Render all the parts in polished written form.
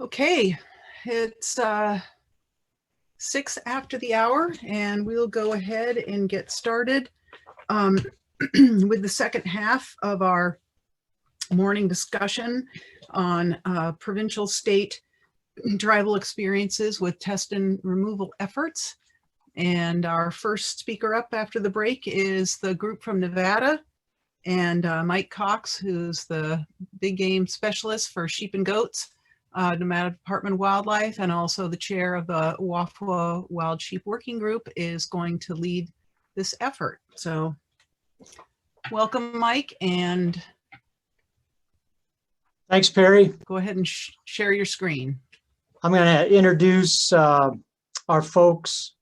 Okay, it's 6 after the hour, and we'll go ahead and get started with the second half of our morning discussion on provincial state tribal experiences with test and removal efforts. And our first speaker up after the break is the group from Nevada, and Mike Cox, who's the big game specialist for sheep and goats, Nevada Department of Wildlife, and also the chair of the Wafwa Wild Sheep Working Group, is going to lead this effort. So welcome, Mike, and thanks, Perry. Go ahead and share your screen. I'm going to introduce our folks,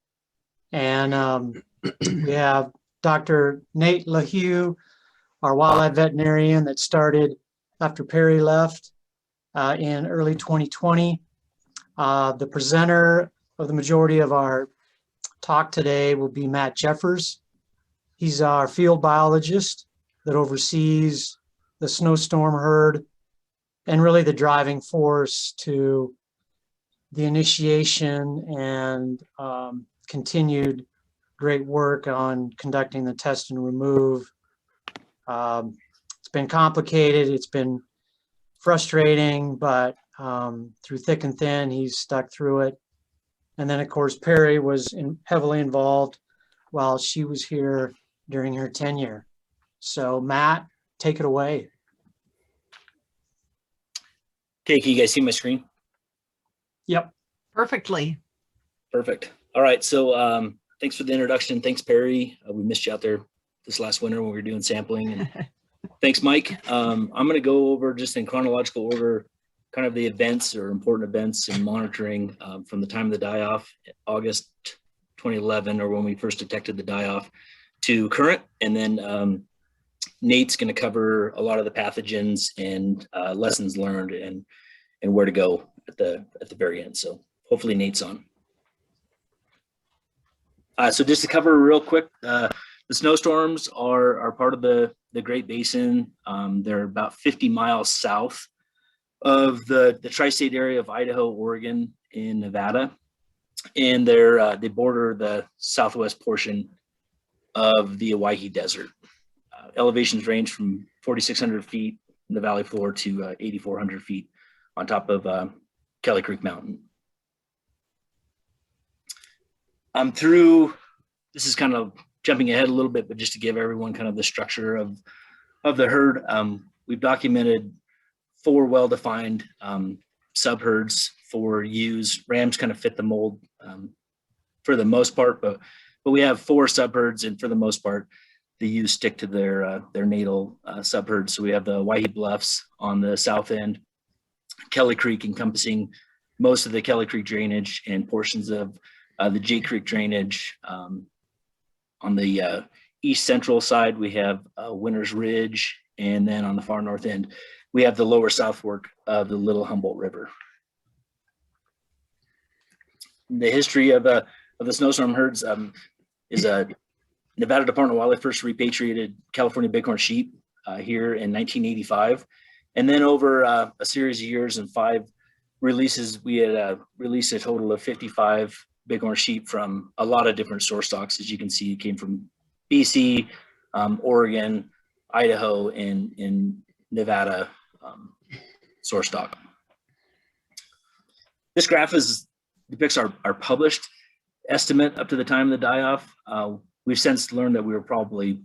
and we have Dr. Nate LaHue, our wildlife veterinarian that started after Perry left in early 2020. The presenter of the majority of our talk today will be Matt Jeffress. He's our field biologist that oversees the snowstorm herd and really the driving force to the initiation and continued great work on conducting the test and remove. It's been complicated, it's been frustrating, but through thick and thin, he's stuck through it. And then, of course, Perry was heavily involved while she was here during her tenure. So, Matt, take it away. Okay, can you guys see my screen? Yep. Perfectly. Perfect. All right, so thanks for the introduction. Thanks, Perry. We missed you out there this last winter when we were doing sampling. And thanks, Mike. I'm going to go over just in chronological order kind of the events or important events and monitoring from the time of the die-off, August 2011, or when we first detected the die-off, to current. And then Nate's going to cover a lot of the pathogens and lessons learned and where to go at the very end. So hopefully Nate's on. So just to cover real quick, the snowstorms are part of the Great Basin. They're about 50 miles south of the tri-state area of Idaho, Oregon, and Nevada. And they border the southwest portion of the Owyhee Desert. Elevations range from 4,600 feet in the valley floor to 8,400 feet on top of Caeley Creek Mountain. This is kind of jumping ahead a little bit, but just to give everyone kind of the structure of the herd, we've documented 4 well-defined subherds for ewes. Rams kind of fit the mold for the most part, but we have 4 subherds, and for the most part, the ewes stick to their natal subherds. So we have the Owyhee Bluffs on the south end, Caeley Creek encompassing most of the Caeley Creek drainage and portions of the Jay Creek drainage. On the east central side, we have Winter's Ridge, and then on the far north end, we have the lower south fork of the Little Humboldt River. The history of the snowstorm herds is Nevada Department of Wildlife first repatriated California Bighorn sheep here in 1985. And then over a series of years and 5 releases, we had released a total of 55 Bighorn sheep from a lot of different source stocks. As you can see, it came from BC, Oregon, Idaho, and Nevada source stock. This graph depicts our published estimate up to the time of the die-off. We've since learned that we were probably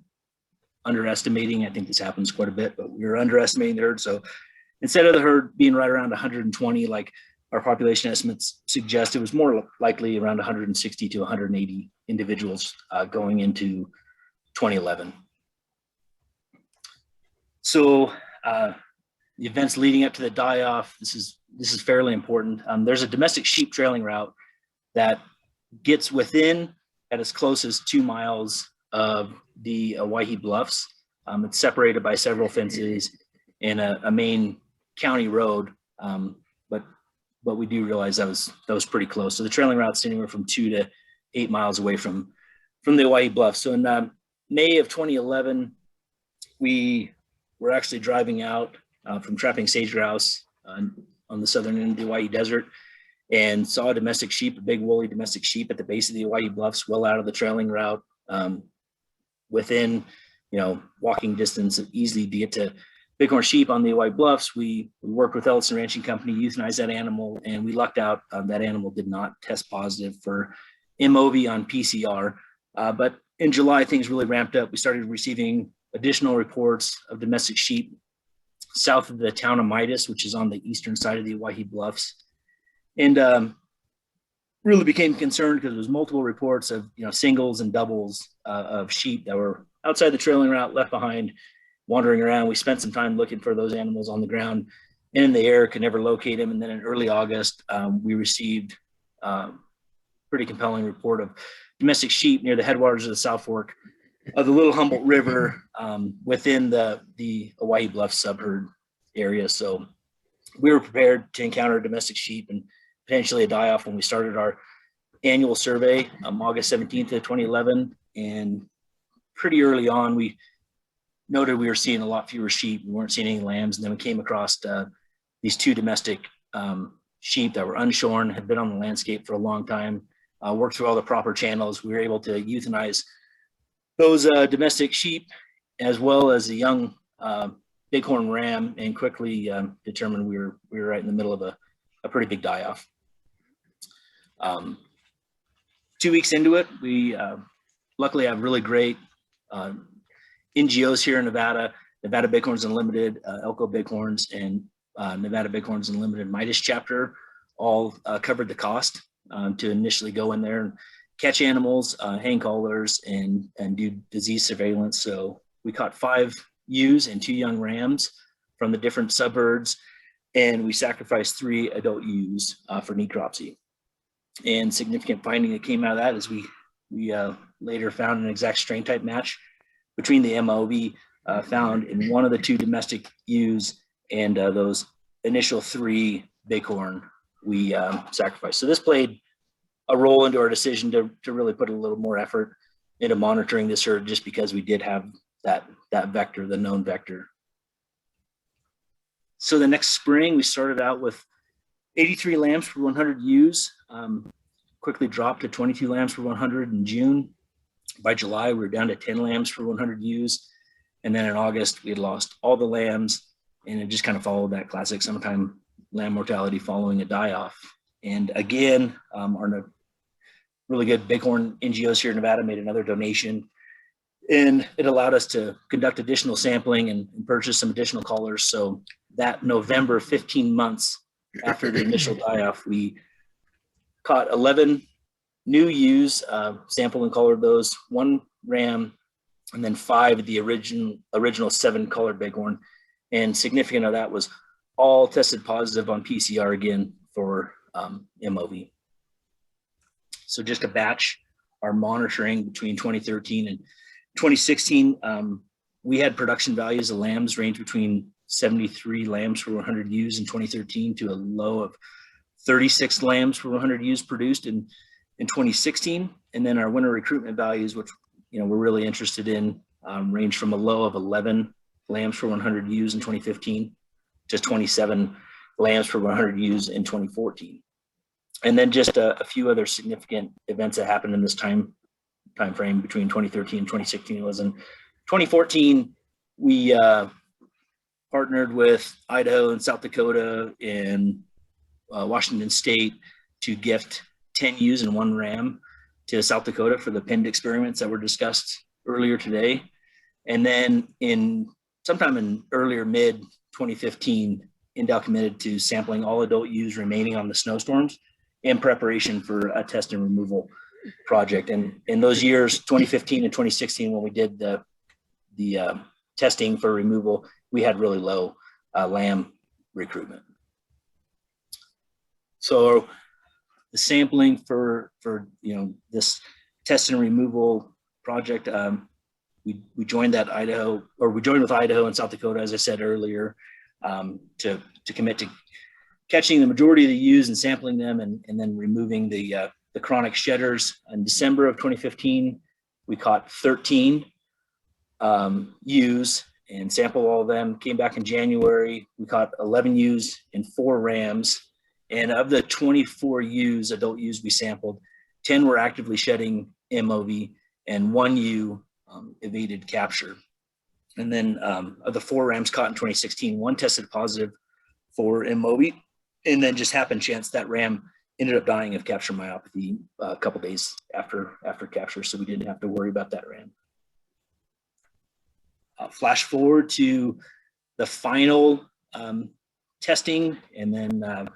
underestimating. I think this happens quite a bit, but we were underestimating the herd. So instead of the herd being right around 120, like our population estimates suggest, it was more likely around 160 to 180 individuals going into 2011. So the events leading up to the die-off, this is fairly important. There's a domestic sheep trailing route that gets within at as close as 2 miles of the Owyhee Bluffs. It's separated by several fences and a main county road, but we do realize that was pretty close. So the trailing route's anywhere from 2 to 8 miles away from the Owyhee Bluffs. So in May of 2011, we were actually driving out from trapping sage grouse on the southern end of the Hawaii Desert, and saw a domestic sheep, a big woolly domestic sheep at the base of the Hawaii Bluffs, well out of the trailing route, within, walking distance easily to get to Bighorn sheep on the Hawaii Bluffs. We worked with Ellison Ranching Company, euthanized that animal, and we lucked out. That animal did not test positive for MOV on PCR. But in July, things really ramped up. We started receiving additional reports of domestic sheep south of the town of Midas, which is on the eastern side of the Hawaii Bluffs. And really became concerned because there was multiple reports of singles and doubles of sheep that were outside the trailing route, left behind, wandering around. We spent some time looking for those animals on the ground and in the air, could never locate them. And then in early August, we received a pretty compelling report of domestic sheep near the headwaters of the South Fork of the Little Humboldt River, within the Hawaii Bluff subherd area. So we were prepared to encounter domestic sheep and potentially a die-off when we started our annual survey, August 17th of 2011. And pretty early on, we noted we were seeing a lot fewer sheep. We weren't seeing any lambs. And then we came across these two domestic sheep that were unshorn, had been on the landscape for a long time, worked through all the proper channels. We were able to euthanize those domestic sheep as well as a young bighorn ram, and quickly determined we were right in the middle of a pretty big die-off. 2 weeks into it, we luckily have really great NGOs here in Nevada, Nevada Bighorns Unlimited, Elko Bighorns, and Nevada Bighorns Unlimited Midas chapter all covered the cost to initially go in there and catch animals, hang collars, and do disease surveillance. So we caught 5 ewes and 2 young rams from the different subherds, and we sacrificed 3 adult ewes for necropsy. And significant finding that came out of that is we later found an exact strain type match between the MOV found in one of the 2 domestic ewes and those initial 3 bighorn we sacrificed. So this played a role into our decision to really put a little more effort into monitoring this herd, just because we did have that vector, the known vector. So the next spring, we started out with 83 lambs per 100 ewes, quickly dropped to 22 lambs per 100 in June. By July, we were down to 10 lambs per 100 ewes. And then in August, we had lost all the lambs, and it just kind of followed that classic sometime lamb mortality following a die-off. And again, our really good bighorn NGOs here in Nevada made another donation, and it allowed us to conduct additional sampling and purchase some additional collars. So that November, 15 months after the initial die-off, we caught 11 new ewes, sampled and collared those, 1 ram, and then 5 of the original 7 collared bighorn. And significant of that was all tested positive on PCR again for MOV. So just to batch our monitoring between 2013 and 2016, we had production values of lambs range between 73 lambs per 100 ewes in 2013 to a low of 36 lambs per 100 ewes produced in 2016. And then our winter recruitment values, which we're really interested in, range from a low of 11 lambs per 100 ewes in 2015 to 27 lambs per 100 ewes in 2014. And then just a few other significant events that happened in this time frame between 2013 and 2016 was in 2014, we partnered with Idaho and South Dakota and Washington State to gift 10 ewes and 1 ram to South Dakota for the pinned experiments that were discussed earlier today. And then sometime in earlier mid 2015, Indel committed to sampling all adult ewes remaining on the Snowstorms in preparation for a test and removal project. And in those years, 2015 and 2016, when we did the testing for removal, we had really low lamb recruitment. So the sampling for this test and removal project, we joined with Idaho and South Dakota, as I said earlier, to commit to catching the majority of the ewes and sampling them, and then removing the chronic shedders. In December of 2015, we caught 13 ewes and sampled all of them. Came back in January. We caught 11 ewes and 4 rams. And of the 24 ewes, adult ewes we sampled, 10 were actively shedding MOV, and 1 ewe evaded capture. And then of the 4 rams caught in 2016, 1 tested positive for MOV, and then just happened chance that ram ended up dying of capture myopathy a couple days after capture, so we didn't have to worry about that ram. Flash forward to the final testing and then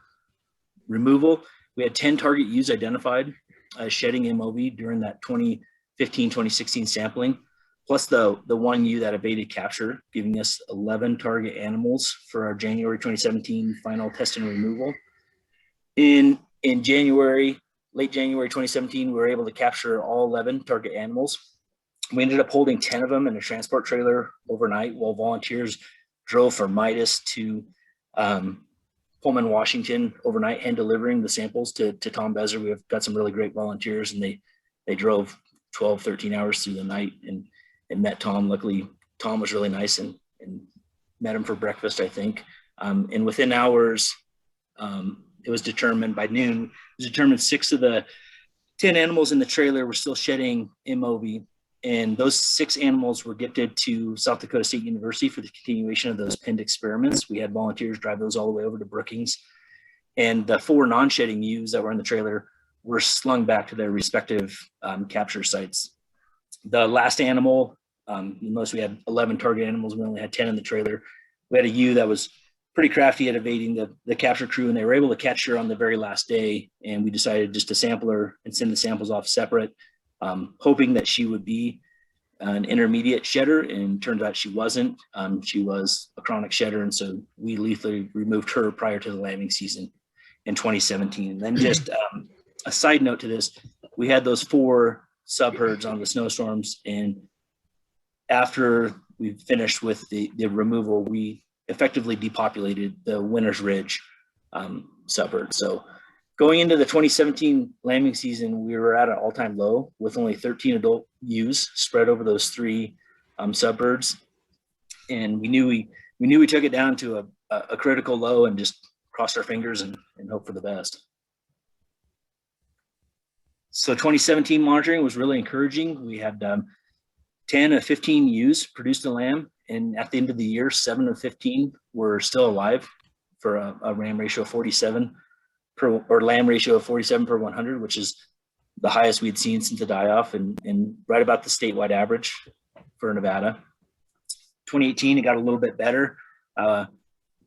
removal. We had 10 target ewes identified as shedding MOV during that 2015-2016 sampling, plus the 1 ewe that evaded capture, giving us 11 target animals for our January 2017 final test and removal. In January, late January 2017, we were able to capture all 11 target animals. We ended up holding 10 of them in a transport trailer overnight while volunteers drove from Midas to Pullman, Washington overnight, hand delivering the samples to Tom Bezer. We've got some really great volunteers, and they drove 12, 13 hours through the night and met Tom. Luckily, Tom was really nice and met him for breakfast, I think. And within hours, it was determined by noon, it was determined 6 of the 10 animals in the trailer were still shedding MOV. And those 6 animals were gifted to South Dakota State University for the continuation of those pinned experiments. We had volunteers drive those all the way over to Brookings. And the 4 non-shedding ewes that were in the trailer were slung back to their respective capture sites. The last animal, you notice we had 11 target animals. We only had 10 in the trailer. We had a ewe that was pretty crafty at evading the capture crew, and they were able to catch her on the very last day. And we decided just to sample her and send the samples off separate, hoping that she would be an intermediate shedder, and turns out she wasn't. She was a chronic shedder, and so we lethally removed her prior to the lambing season in 2017. And then just a side note to this, we had those 4 subherds on the Snowstorms, and after we finished with the removal, we effectively depopulated the Winter's Ridge suburb. So going into the 2017 lambing season, we were at an all-time low with only 13 adult ewes spread over those 3 suburbs, and we knew we took it down to a critical low and just crossed our fingers and hope for the best. So 2017 monitoring was really encouraging. We had 10 of 15 ewes produced a lamb, and at the end of the year, 7 of 15 were still alive for a ram ratio of 47 or lamb ratio of 47 per 100, which is the highest we'd seen since the die-off, and right about the statewide average for Nevada. 2018, it got a little bit better.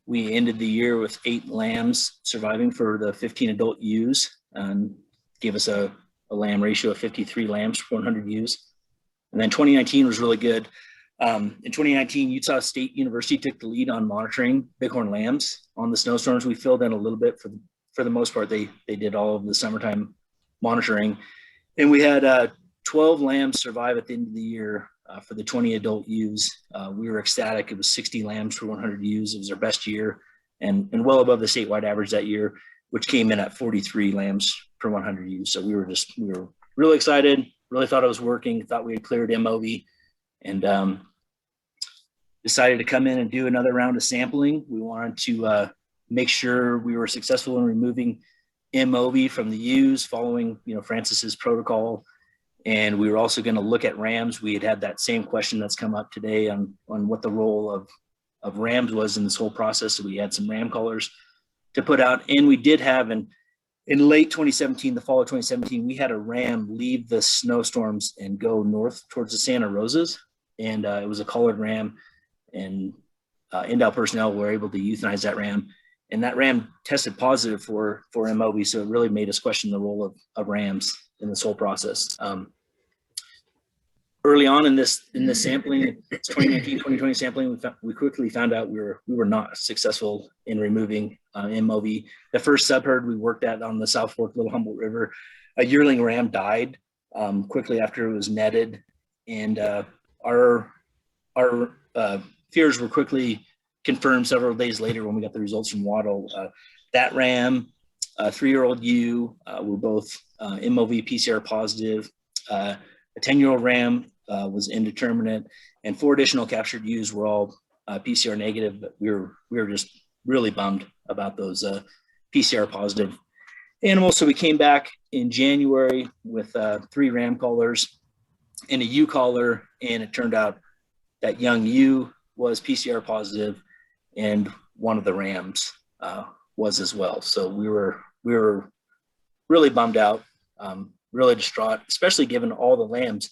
We ended the year with 8 lambs surviving for the 15 adult ewes, and gave us a lamb ratio of 53 lambs per 100 ewes. And then 2019 was really good. In 2019, Utah State University took the lead on monitoring bighorn lambs on the Snowstorms. We filled in a little bit. For the most part, they did all of the summertime monitoring. And we had 12 lambs survive at the end of the year for the 20 adult ewes. We were ecstatic. It was 60 lambs per 100 ewes. It was our best year, and well above the statewide average that year, which came in at 43 lambs per 100 ewes. So we were really excited, really thought it was working, thought we had cleared MOV, and decided to come in and do another round of sampling. We wanted to make sure we were successful in removing MOV from the ewes following, Francis's protocol. And we were also going to look at rams. We had that same question that's come up today on what the role of rams was in this whole process. So we had some ram collars to put out. And we did have, in late 2017, the fall of 2017, we had a ram leave the Snowstorms and go north towards the Santa Rosas. And it was a collared ram, and NDOW personnel were able to euthanize that ram. And that ram tested positive for MOV. So it really made us question the role of rams in this whole process. Early on in this sampling, it's 2019, 2020 sampling, we quickly found out we were not successful in removing MOV. The first subherd we worked at on the South Fork Little Humboldt River, a yearling ram died quickly after it was netted, and our fears were quickly confirmed several days later when we got the results from Waddle. That ram, a 3-year-old ewe, were both MOV PCR positive. A 10-year-old ram was indeterminate, and 4 additional captured ewes were all PCR negative, but we were just really bummed about those PCR positive animals. So we came back in January with 3 ram collars and a ewe collar, and it turned out that young ewe was PCR positive, and one of the rams was as well. So we were really bummed out, really distraught, especially given all the lambs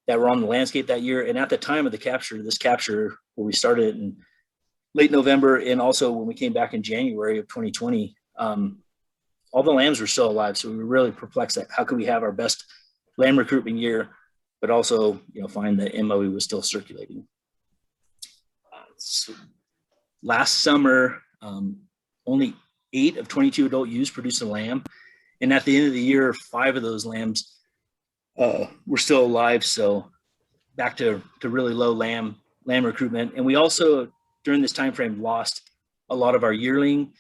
that were on the landscape that year. And at the time of the capture, this capture where we started in late November, and also when we came back in January of 2020, all the lambs were still alive. So we were really perplexed at how could we have our best lamb recruitment year, but also, find that MOE was still circulating. So last summer, only 8 of 22 adult ewes produced a lamb. And at the end of the year, 5 of those lambs were still alive. So back to really low lamb recruitment. And we also, during this time frame, lost a lot of our yearling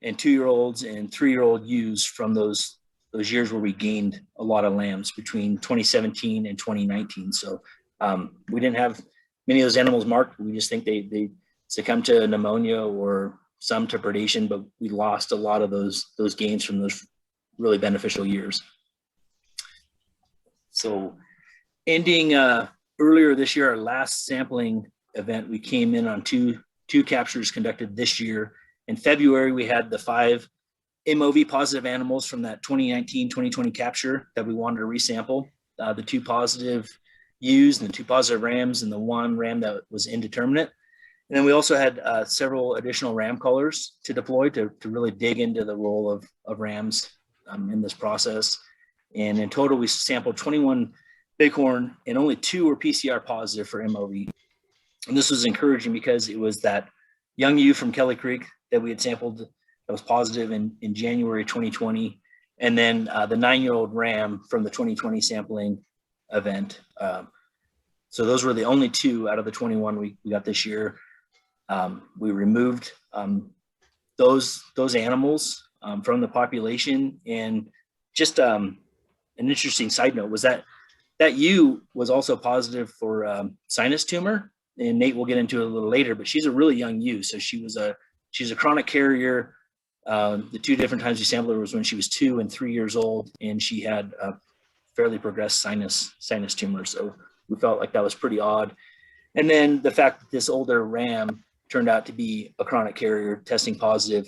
and 2-year-olds and 3-year-old ewes from those years where we gained a lot of lambs between 2017 and 2019. So we didn't have many of those animals marked. We just think they succumbed to pneumonia or some to predation, but we lost a lot of those gains from those really beneficial years. So ending earlier this year, our last sampling event, we came in on two captures conducted this year. In February, we had the 5 MOV positive animals from that 2019-2020 capture that we wanted to resample, the 2 positive ewes and the 2 positive rams and the 1 ram that was indeterminate. And then we also had several additional ram collars to deploy to really dig into the role of rams in this process. And in total, we sampled 21 bighorn, and only 2 were PCR positive for MOV. And this was encouraging because it was that young ewe from Caeley Creek that we had sampled that was positive in January 2020, and then the 9-year-old ram from the 2020 sampling event. So those were the only 2 out of the 21 we got this year. We removed those animals from the population. And just an interesting side note was that ewe was also positive for sinus tumor, and Nate will get into it a little later, but she's a really young ewe. So she's a chronic carrier. The 2 different times we sampled her was when she was 2 and 3 years old, and she had a fairly progressed sinus tumor. So we felt like that was pretty odd. And then the fact that this older ram turned out to be a chronic carrier, testing positive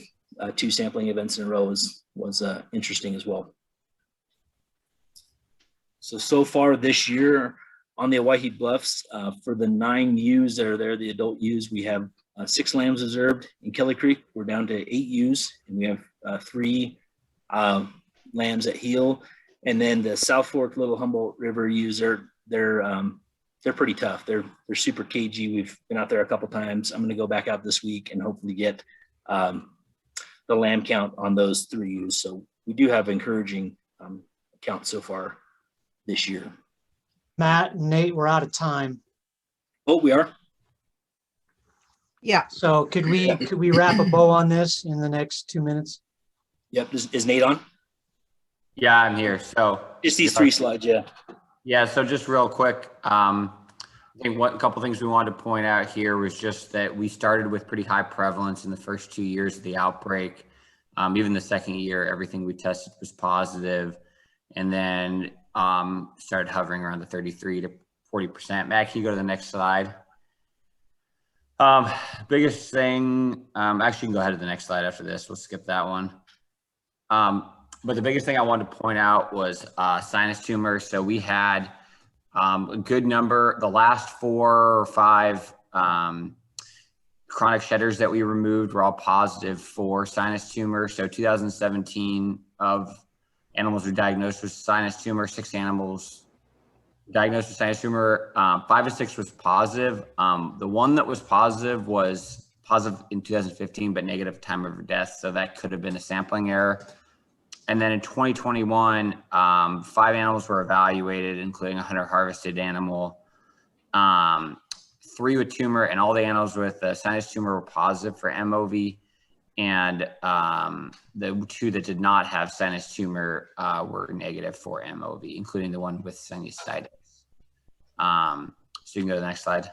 2 sampling events in a row was interesting as well. So far this year on the Owyhee Bluffs, for the 9 ewes that are there, the adult ewes, we have 6 lambs observed. In Caeley Creek, we're down to 8 ewes, and we have 3 lambs at heel. And then the South Fork Little Humboldt River ewes, they're pretty tough. They're super cagey. We've been out there a couple times. I'm going to go back out this week and hopefully get the lamb count on those 3 ewes. So we do have encouraging count so far this year. Matt and Nate, we're out of time. Oh, we are? Yeah. So could we wrap a bow on this in the next 2 minutes? Yep. Is Nate on? Yeah, I'm here. So Just these 3 slides, yeah. Yeah, so just real quick, I think a couple things we wanted to point out here was just that we started with pretty high prevalence in the first 2 years of the outbreak. Even the second year, everything we tested was positive, and then started hovering around the 33 to 40%. Matt, can you go to the next slide? Biggest thing, actually you can go ahead to the next slide after this. We'll skip that one. But the biggest thing I wanted to point out was sinus tumor. So we had a good number, the last 4 or 5 chronic shedders that we removed were all positive for sinus tumor. So 2017 of animals were diagnosed with sinus tumor, 6 animals diagnosed with sinus tumor, 5 to 6 was positive. The one that was positive in 2015, but negative time of death. So that could have been a sampling error. And then in 2021, 5 animals were evaluated, including a hunter harvested animal, 3 with tumor, and all the animals with sinus tumor were positive for MOV. And the 2 that did not have sinus tumor were negative for MOV, including the one with sinusitis. So you can go to the next slide.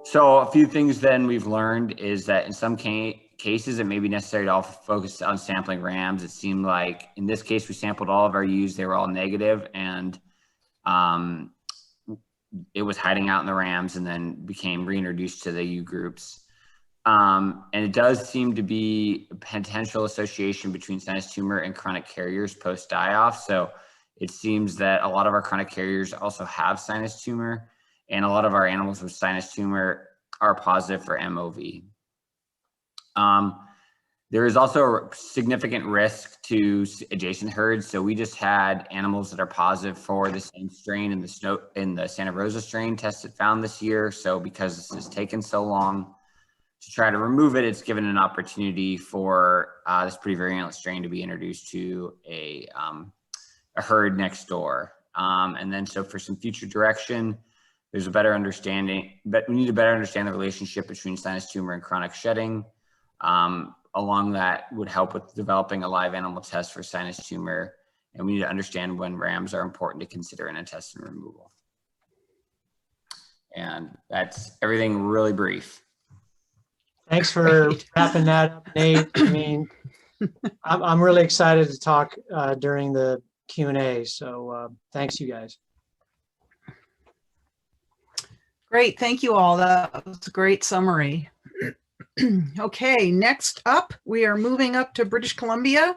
So a few things then we've learned is that in some cases, it may be necessary to also focus on sampling rams. It seemed like in this case, we sampled all of our U's, they were all negative, and it was hiding out in the rams and then became reintroduced to the U groups. And it does seem to be a potential association between sinus tumor and chronic carriers post die-off. So it seems that a lot of our chronic carriers also have sinus tumor, and a lot of our animals with sinus tumor are positive for MOV. There is also a significant risk to adjacent herds. So we just had animals that are positive for the same strain in the Santa Rosa strain tested found this year. So because this has taken so long to try to remove it, it's given an opportunity for this pretty virulent strain to be introduced to a herd next door. And then so for some future direction, there's a better understanding, but we need to better understand the relationship between sinus tumor and chronic shedding. Along that would help with developing a live animal test for sinus tumor. And we need to understand when rams are important to consider in intestine removal. And that's everything really brief. Thanks for wrapping that up, Nate. I mean, I'm really excited to talk during the Q&A. So thanks, you guys. Great, thank you all. That was a great summary. Okay, next up, we are moving up to British Columbia.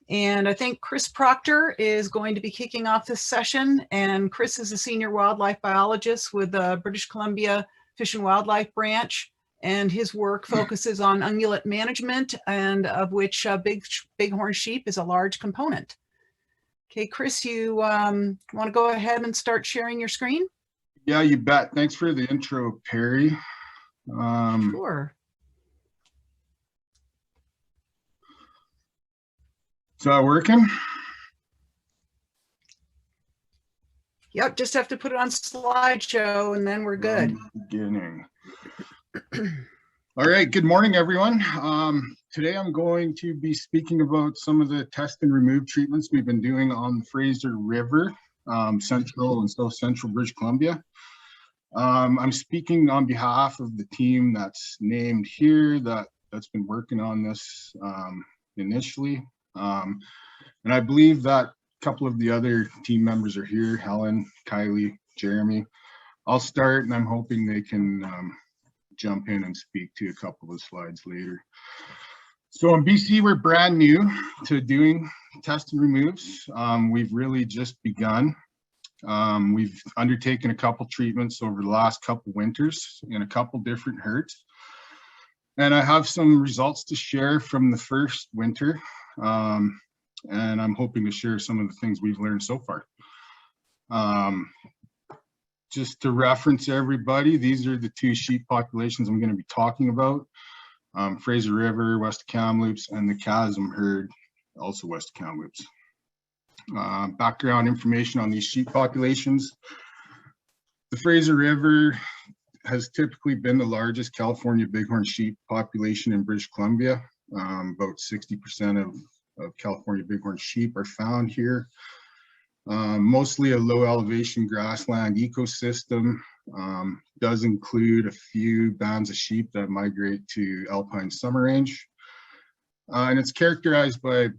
And I think Chris Proctor is going to be kicking off this session. And Chris is a senior wildlife biologist with the British Columbia Fish and Wildlife Branch. And his work focuses on ungulate management, and of which bighorn sheep is a large component. Okay, Chris, you want to go ahead and start sharing your screen? Yeah, you bet. Thanks for the intro, Perry. Sure. Is that working? Yep, just have to put it on slideshow and then we're good. Beginning. All right, good morning, everyone. Today I'm going to be speaking about some of the test and remove treatments we've been doing on the Fraser River, central and south central British Columbia. I'm speaking on behalf of the team that's named here that's been working on this initially. And I believe that a couple of the other team members are here, Helen, Caeley, Jeremy. I'll start, and I'm hoping they can jump in and speak to a couple of slides later. So in BC, we're brand new to doing test and removes. We've really just begun. We've undertaken a couple treatments over the last couple winters in a couple different herds. And I have some results to share from the first winter. And I'm hoping to share some of the things we've learned so far. Just to reference everybody, these are the two sheep populations I'm going to be talking about. Fraser River, West of Kamloops, and the Chasm herd, also West of Kamloops. Background information on these sheep populations. The Fraser River has typically been the largest California bighorn sheep population in British Columbia. About 60% of California bighorn sheep are found here. Mostly a low elevation grassland ecosystem. Does include a few bands of sheep that migrate to alpine summer range. And it's characterized by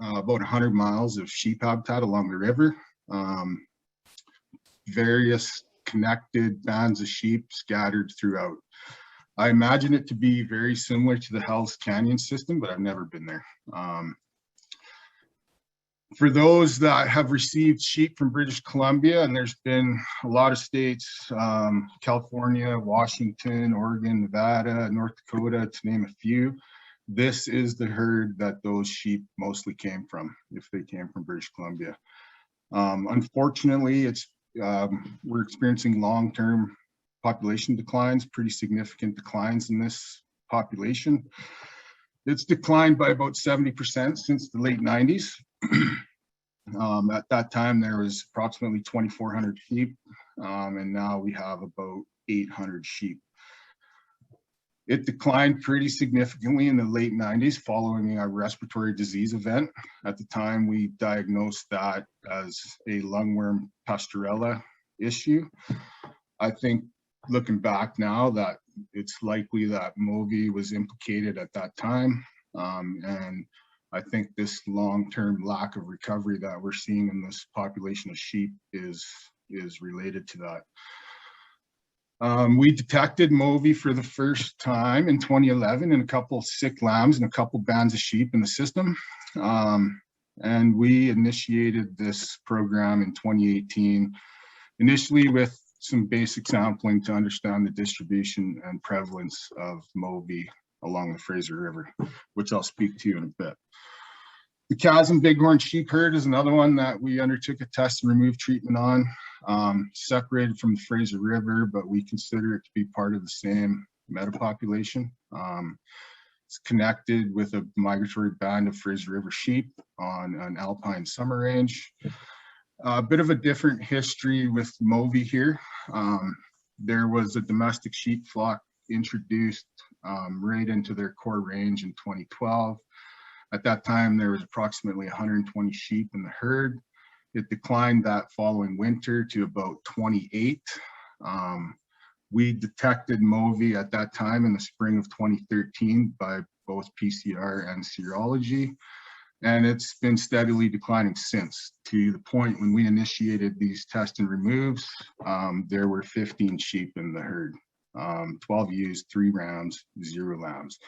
about 100 miles of sheep habitat along the river. Various connected bands of sheep scattered throughout. I imagine it to be very similar to the Hells Canyon system, but I've never been there. For those that have received sheep from British Columbia, and there's been a lot of states, California, Washington, Oregon, Nevada, North Dakota, to name a few, this is the herd that those sheep mostly came from, if they came from British Columbia. Unfortunately, we're experiencing long-term population declines, pretty significant declines in this population. It's declined by about 70% since the late 90s. At that time, there was approximately 2,400 sheep, and now we have about 800 sheep. It declined pretty significantly in the late 90s following a respiratory disease event. At the time, we diagnosed that as a lungworm pastorella issue. I think looking back now that it's likely that MOVI was implicated at that time. And I think this long-term lack of recovery that we're seeing in this population of sheep is related to that. We detected MOVI for the first time in 2011 in a couple of sick lambs and a couple bands of sheep in the system. And we initiated this program in 2018, initially with some basic sampling to understand the distribution and prevalence of MOVI along the Fraser River, which I'll speak to in a bit. The Chasm Bighorn sheep herd is another one that we undertook a test and remove treatment on, separated from the Fraser River, but we consider it to be part of the same metapopulation. It's connected with a migratory band of Fraser River sheep on an alpine summer range. A bit of a different history with MOVI here. There was a domestic sheep flock introduced right into their core range in 2012. At that time, there was approximately 120 sheep in the herd. It declined that following winter to about 28. We detected MOVI at that time in the spring of 2013 by both PCR and serology, and it's been steadily declining since, to the point when we initiated these test and removes, there were 15 sheep in the herd, 12 ewes, 3 rams, 0 lambs.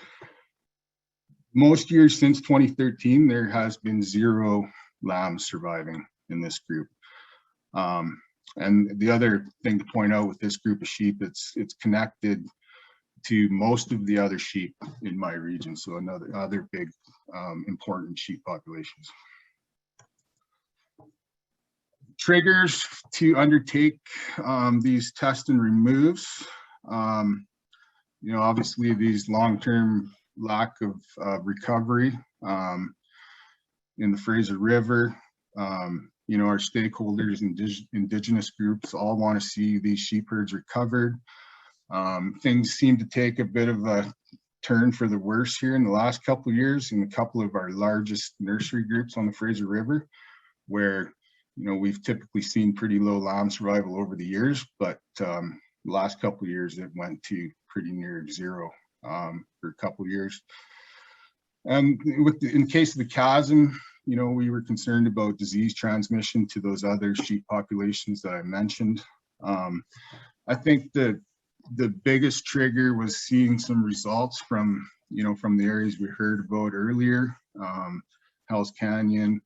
Most years since 2013, there has been 0 lambs surviving in this group. And the other thing to point out with this group of sheep, it's connected to most of the other sheep in my region. So other big important sheep populations. Triggers to undertake these test and removes. Obviously these long-term lack of recovery in the Fraser River. Our stakeholders and indigenous groups all want to see these sheep herds recovered. Things seem to take a bit of a turn for the worse here in the last couple of years in a couple of our largest nursery groups on the Fraser River, where we've typically seen pretty low lamb survival over the years, but the last couple of years it went to pretty near 0 for a couple of years. And in case of the Chasm, we were concerned about disease transmission to those other sheep populations that I mentioned. I think the biggest trigger was seeing some results from the areas we heard about earlier, Hell's Canyon,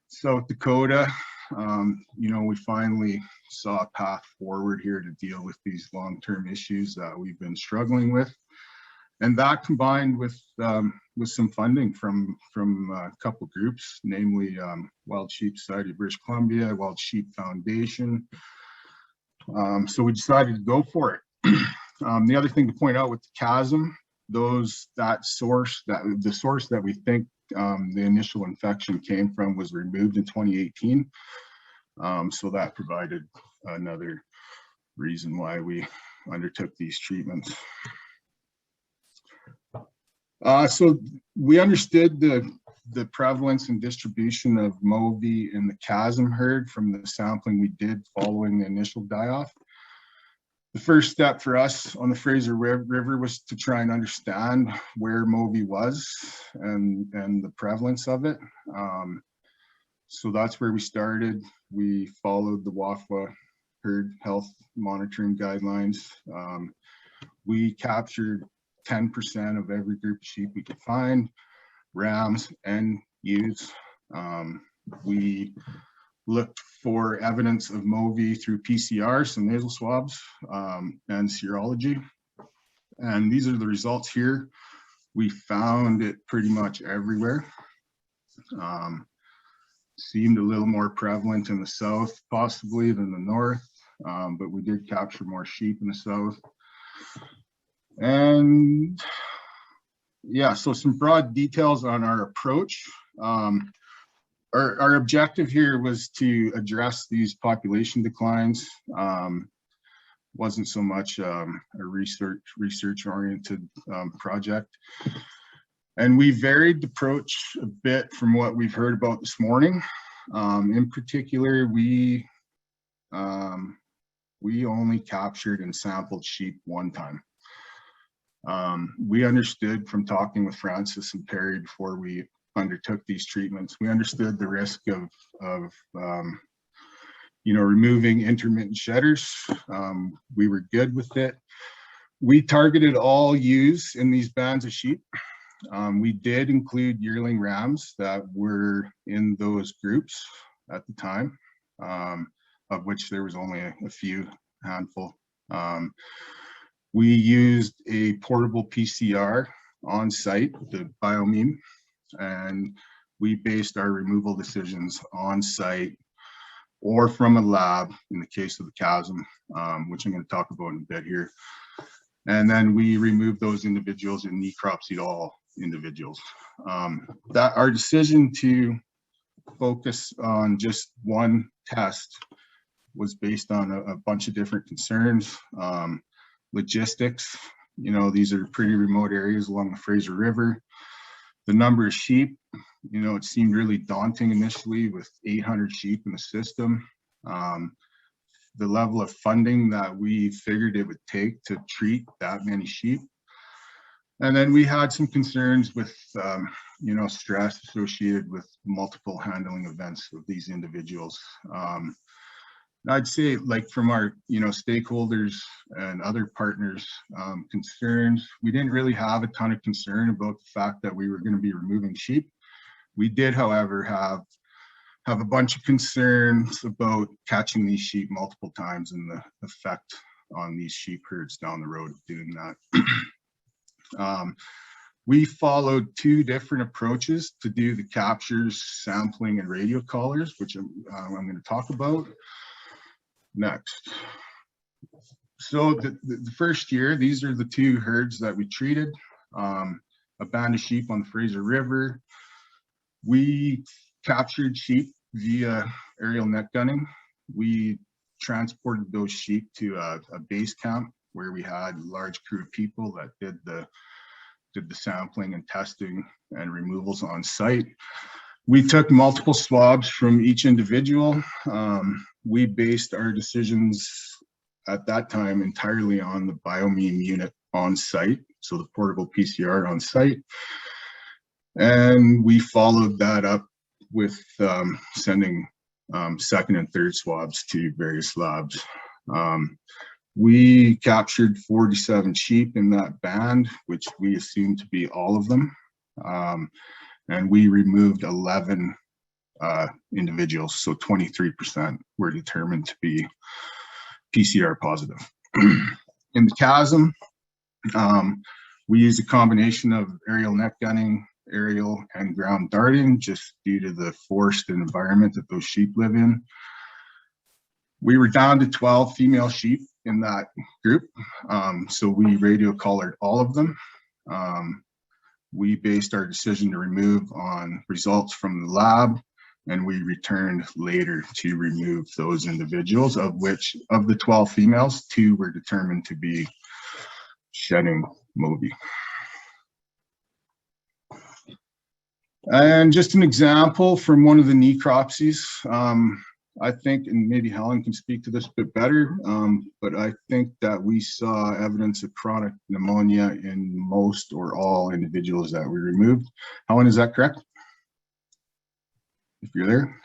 South Dakota. We finally saw a path forward here to deal with these long-term issues that we've been struggling with. And that combined with some funding from a couple groups, namely Wild Sheep Society of British Columbia, Wild Sheep Foundation. So we decided to go for it. The other thing to point out with the Chasm, the source that we think the initial infection came from was removed in 2018. So that provided another reason why we undertook these treatments. So we understood the prevalence and distribution of MOVI in the Chasm herd from the sampling we did following the initial die-off. The first step for us on the Fraser River was to try and understand where MOVI was and the prevalence of it. So that's where we started. We followed the WAFWA herd health monitoring guidelines. We captured 10% of every group of sheep we could find, rams and ewes. We looked for evidence of MOVI through PCR, some nasal swabs, and serology. And these are the results here. We found it pretty much everywhere. Seemed a little more prevalent in the south, possibly, than the north, but we did capture more sheep in the south. And yeah, so some broad details on our approach. Our objective here was to address these population declines. wasn't so much a research oriented project. And we varied the approach a bit from what we've heard about this morning. In particular, we only captured and sampled sheep one time. We understood from talking with Francis and Perry before we undertook these treatments, we understood the risk of removing intermittent shedders. We were good with it. We targeted all ewes in these bands of sheep. We did include yearling rams that were in those groups at the time, of which there was only a handful. We used a portable PCR on site, the biomeme, and we based our removal decisions on site or from a lab in the case of the chasm, which I'm going to talk about in a bit here. And then we removed those individuals and necropsied all individuals. That our decision to focus on just one test was based on a bunch of different concerns. Logistics, these are pretty remote areas along the Fraser River. The number of sheep, it seemed really daunting initially with 800 sheep in the system. The level of funding that we figured it would take to treat that many sheep. And then we had some concerns with, stress associated with multiple handling events of these individuals. I'd say, like, from our, stakeholders and other partners' concerns, we didn't really have a ton of concern about the fact that we were going to be removing sheep. We did, however, have a bunch of concerns about catching these sheep multiple times and the effect on these sheep herds down the road of doing that. We followed two different approaches to do the captures, sampling, and radio collars, which I'm going to talk about next. So the first year, these are the two herds that we treated. A band of sheep on the Fraser River. We captured sheep via aerial net gunning. We transported those sheep to a base camp where we had a large crew of people that did the sampling and testing and removals on site. We took multiple swabs from each individual. We based our decisions at that time entirely on the biomeme unit on site, so the portable PCR on site. And we followed that up with sending second and third swabs to various labs. We captured 47 sheep in that band, which we assumed to be all of them. And we removed 11 individuals, so 23% were determined to be PCR positive. In the chasm, we used a combination of aerial net gunning, aerial and ground darting, just due to the forest environment that those sheep live in. We were down to 12 female sheep in that group, so we radio collared all of them. We based our decision to remove on results from the lab, and we returned later to remove those individuals, of which, of the 12 females, 2 were determined to be shedding Moby. And just an example from one of the necropsies, I think, and maybe Helen can speak to this a bit better, but I think that we saw evidence of chronic pneumonia in most or all individuals that we removed. Helen, is that correct? If you're there.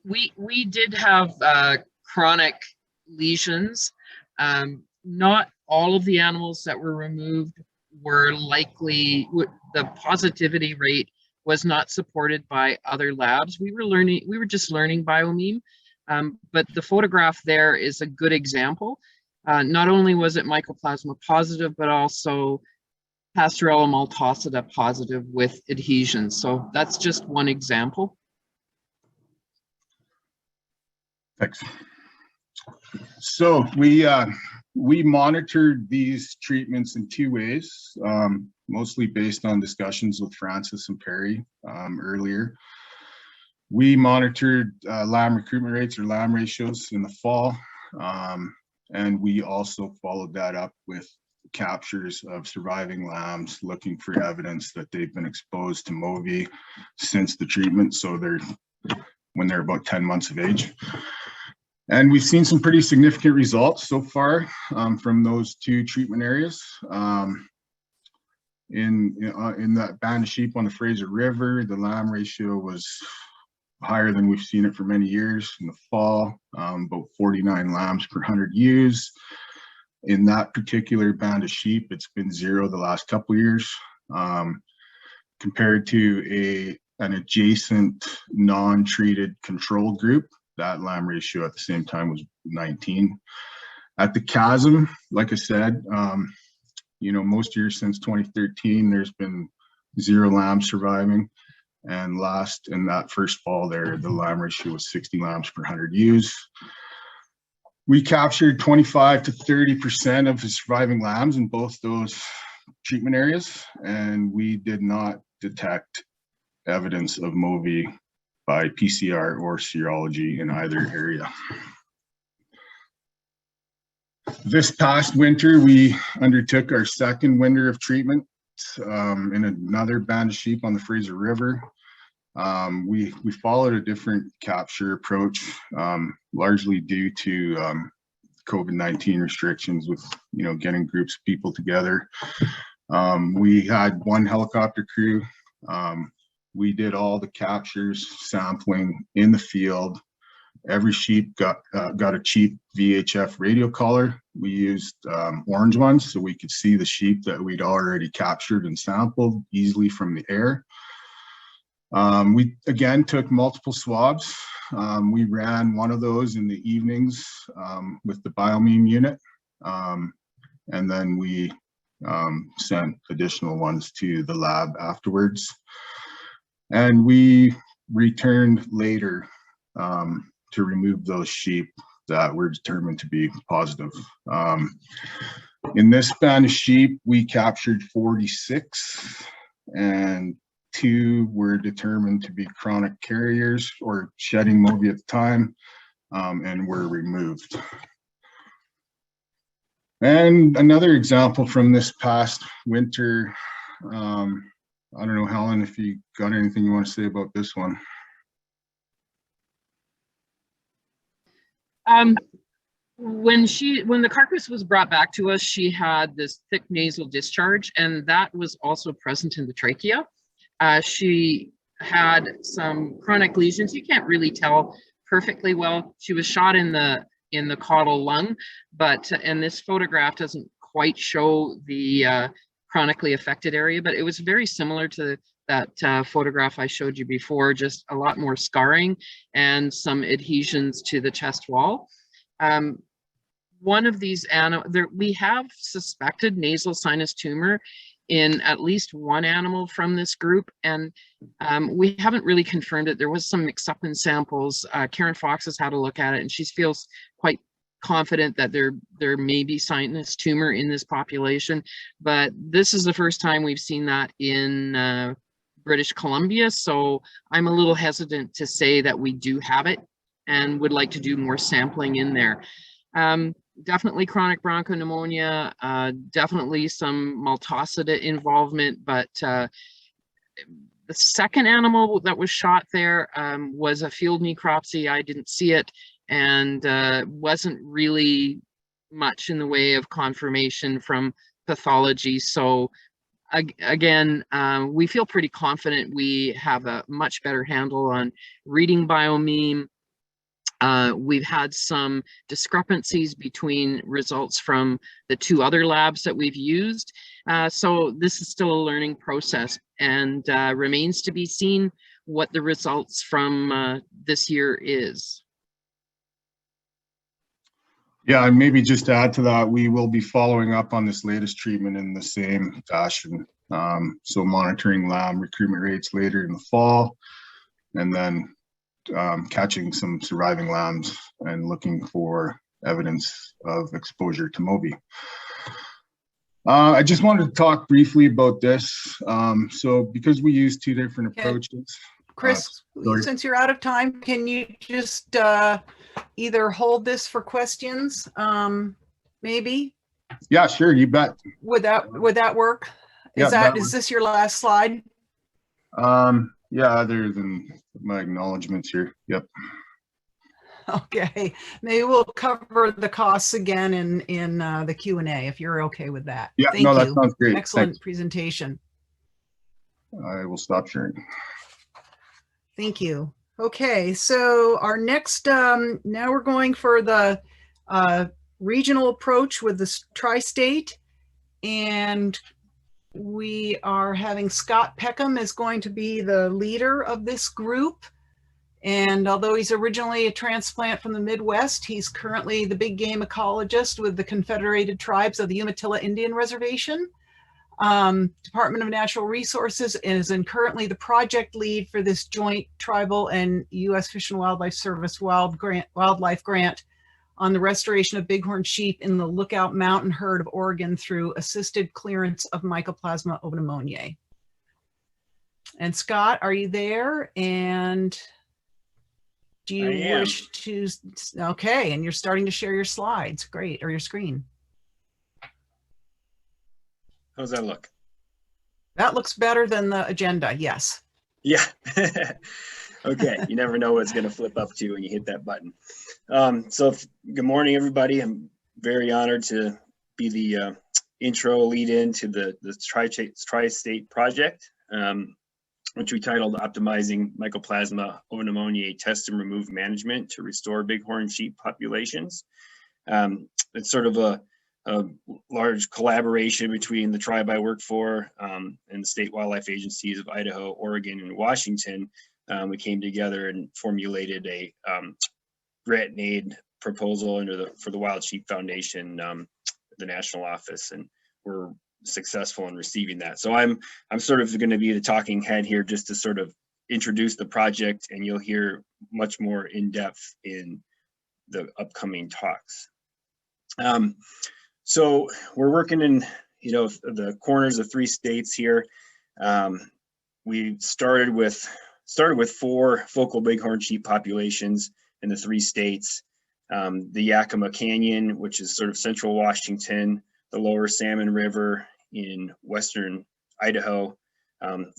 We did have chronic lesions. Not all of the animals that were removed were likely, the positivity rate was not supported by other labs. We were just learning biomeme, but the photograph there is a good example. Not only was it mycoplasma positive, but also Pasteurella maltosida positive with adhesions. So that's just one example. Thanks. So we monitored these treatments in 2 ways, mostly based on discussions with Francis and Perry earlier. We monitored lamb recruitment rates or lamb ratios in the fall. And we also followed that up with captures of surviving lambs looking for evidence that they've been exposed to MOVI since the treatment. So when they're about 10 months of age. And we've seen some pretty significant results so far from those 2 treatment areas. In that band of sheep on the Fraser River, the lamb ratio was higher than we've seen it for many years in the fall, about 49 lambs per 100 ewes. In that particular band of sheep, it's been 0 the last couple of years, compared to an adjacent non-treated control group. That lamb ratio at the same time was 19. At the chasm, like I said, most years since 2013, there's been 0 lambs surviving. And in that first fall there, the lamb ratio was 60 lambs per 100 ewes. We captured 25 to 30% of the surviving lambs in both those treatment areas, and we did not detect evidence of MOVI by PCR or serology in either area. This past winter, we undertook our second winter of treatment in another band of sheep on the Fraser River. We followed a different capture approach, largely due to COVID-19 restrictions with, getting groups of people together. We had 1 helicopter crew. We did all the captures, sampling in the field. Every sheep got a cheap VHF radio collar. We used orange ones so we could see the sheep that we'd already captured and sampled easily from the air. We again took multiple swabs. We ran one of those in the evenings with the biomeme unit, and then we sent additional ones to the lab afterwards. And we returned later to remove those sheep that were determined to be positive. In this band of sheep, we captured 46, and 2 were determined to be chronic carriers or shedding MOVI at the time, and were removed. And another example from this past winter, I don't know, Helen, if you got anything you want to say about this one. When the carcass was brought back to us, she had this thick nasal discharge, and that was also present in the trachea. She had some chronic lesions. You can't really tell perfectly well. She was shot in the caudal lung, and this photograph doesn't quite show the chronically affected area, but it was very similar to that photograph I showed you before, just a lot more scarring and some adhesions to the chest wall. One of these we have suspected nasal sinus tumor in at least 1 animal from this group, and we haven't really confirmed it. There was some mix-up in samples. Karen Fox has had a look at it, and she feels quite confident that there may be sinus tumor in this population, but this is the first time we've seen that in British Columbia, so I'm a little hesitant to say that we do have it and would like to do more sampling in there. Definitely chronic bronchopneumonia, definitely some Maltosida involvement, but the second animal that was shot there was a field necropsy. I didn't see it, and wasn't really much in the way of confirmation from pathology. So again, we feel pretty confident we have a much better handle on reading biomeme. We've had some discrepancies between results from the 2 other labs that we've used. So this is still a learning process, and remains to be seen what the results from this year is. Yeah, and maybe just to add to that, we will be following up on this latest treatment in the same fashion. So monitoring lamb recruitment rates later in the fall, and then catching some surviving lambs and looking for evidence of exposure to MOVI. I just wanted to talk briefly about this. So because we use 2 different approaches. Chris, sorry. since you're out of time, can you just either hold this for questions? Maybe Yeah, sure, you bet. would that work? Yeah, Is this your last slide? Yeah, other than my acknowledgements here. Yep. Okay, maybe we'll cover the costs again in the Q&A if you're okay with that. Yeah, Thank no, you. that sounds great. Excellent Thanks. presentation. I will stop sharing. Thank you. Okay, so our next, now we're going for the regional approach with the tri-state, and we are having Scott Peckham is going to be the leader of this group. And although he's originally a transplant from the Midwest, he's currently the big game ecologist with the Confederated Tribes of the Umatilla Indian Reservation. Department of Natural Resources and currently the project lead for this joint tribal and U.S. Fish and Wildlife Service wildlife grant on the restoration of bighorn sheep in the Lookout Mountain herd of Oregon through assisted clearance of Mycoplasma pneumoniae. And Scott, are you there? And do you wish to, okay, and you're starting to share your slides. Great, or your screen. How's that look? That looks better than the agenda, yes. Yeah. Okay, you never know what's gonna flip up to when you hit that button. Good morning, everybody. I'm very honored to be the intro lead in to the TriState Project, which we titled Optimizing Mycoplasma pneumoniae Test and Remove Management to Restore Bighorn Sheep Populations. It's sort of a large collaboration between the tribe I work for and the state wildlife agencies of Idaho, Oregon, and Washington. We came together and formulated a grant and aid proposal for the Wild Sheep Foundation, the national office, and we're successful in receiving that. So I'm sort of going to be the talking head here just to sort of introduce the project, and you'll hear much more in depth in the upcoming talks. So we're working in, the corners of 3 states here. We started with 4 focal bighorn sheep populations in the 3 states. The Yakima Canyon, which is sort of central Washington, the lower Salmon River in western Idaho,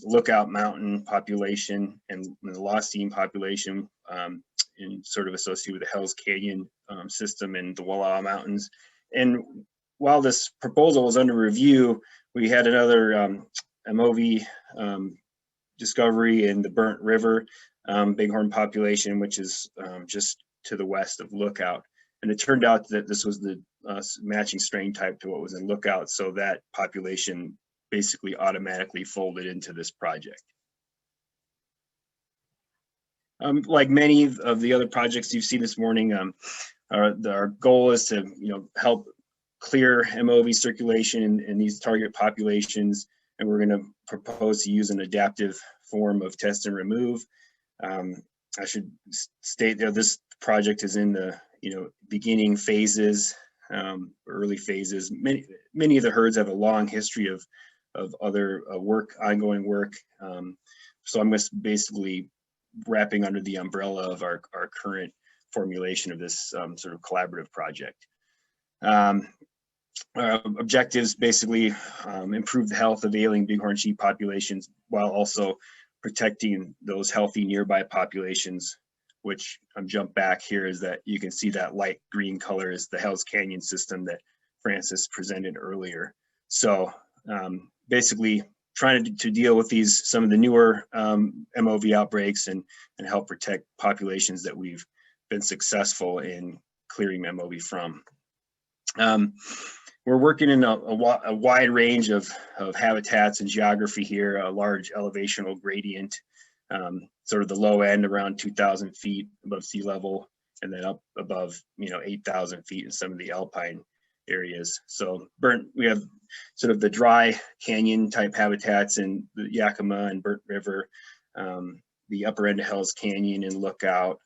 Lookout Mountain population, and the Lostine population in sort of associated with the Hell's Canyon system in the Wallowa Mountains. And while this proposal was under review, we had another MOV discovery in the Burnt River bighorn population, which is just to the west of Lookout. And it turned out that this was the matching strain type to what was in Lookout, so that population basically automatically folded into this project. Like many of the other projects you've seen this morning, our goal is to help clear MOV circulation in these target populations, and we're going to propose to use an adaptive form of test and remove. I should state that this project is in the beginning phases, early phases. Many of the herds have a long history of other ongoing work. So I'm just basically wrapping under the umbrella of our current formulation of this sort of collaborative project. Our objectives basically improve the health of ailing bighorn sheep populations while also protecting those healthy nearby populations, which I'm jump back here is that you can see that light green color is the Hell's Canyon system that Francis presented earlier. So basically trying to deal with some of the newer MOV outbreaks and help protect populations that we've been successful in clearing MOV from. We're working in a wide range of habitats and geography here, a large elevational gradient, sort of the low end around 2,000 feet above sea level, and then up above 8,000 feet in some of the alpine areas. So we have sort of the dry canyon type habitats in the Yakima and Burnt River, the upper end of Hell's Canyon and Lookout,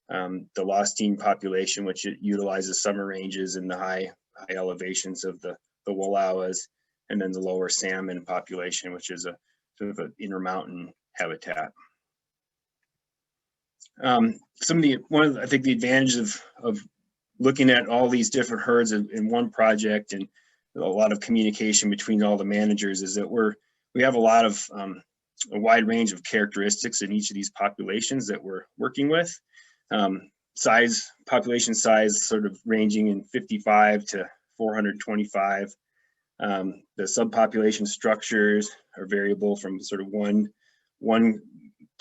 the Lostine population, which utilizes summer ranges in the high elevations of the Wallowas, and then the lower Salmon population, which is a sort of an intermountain habitat. I think the advantage of looking at all these different herds in one project and a lot of communication between all the managers is that we have a wide range of characteristics in each of these populations that we're working with. Population size sort of ranging in 55 to 425. The subpopulation structures are variable from sort of one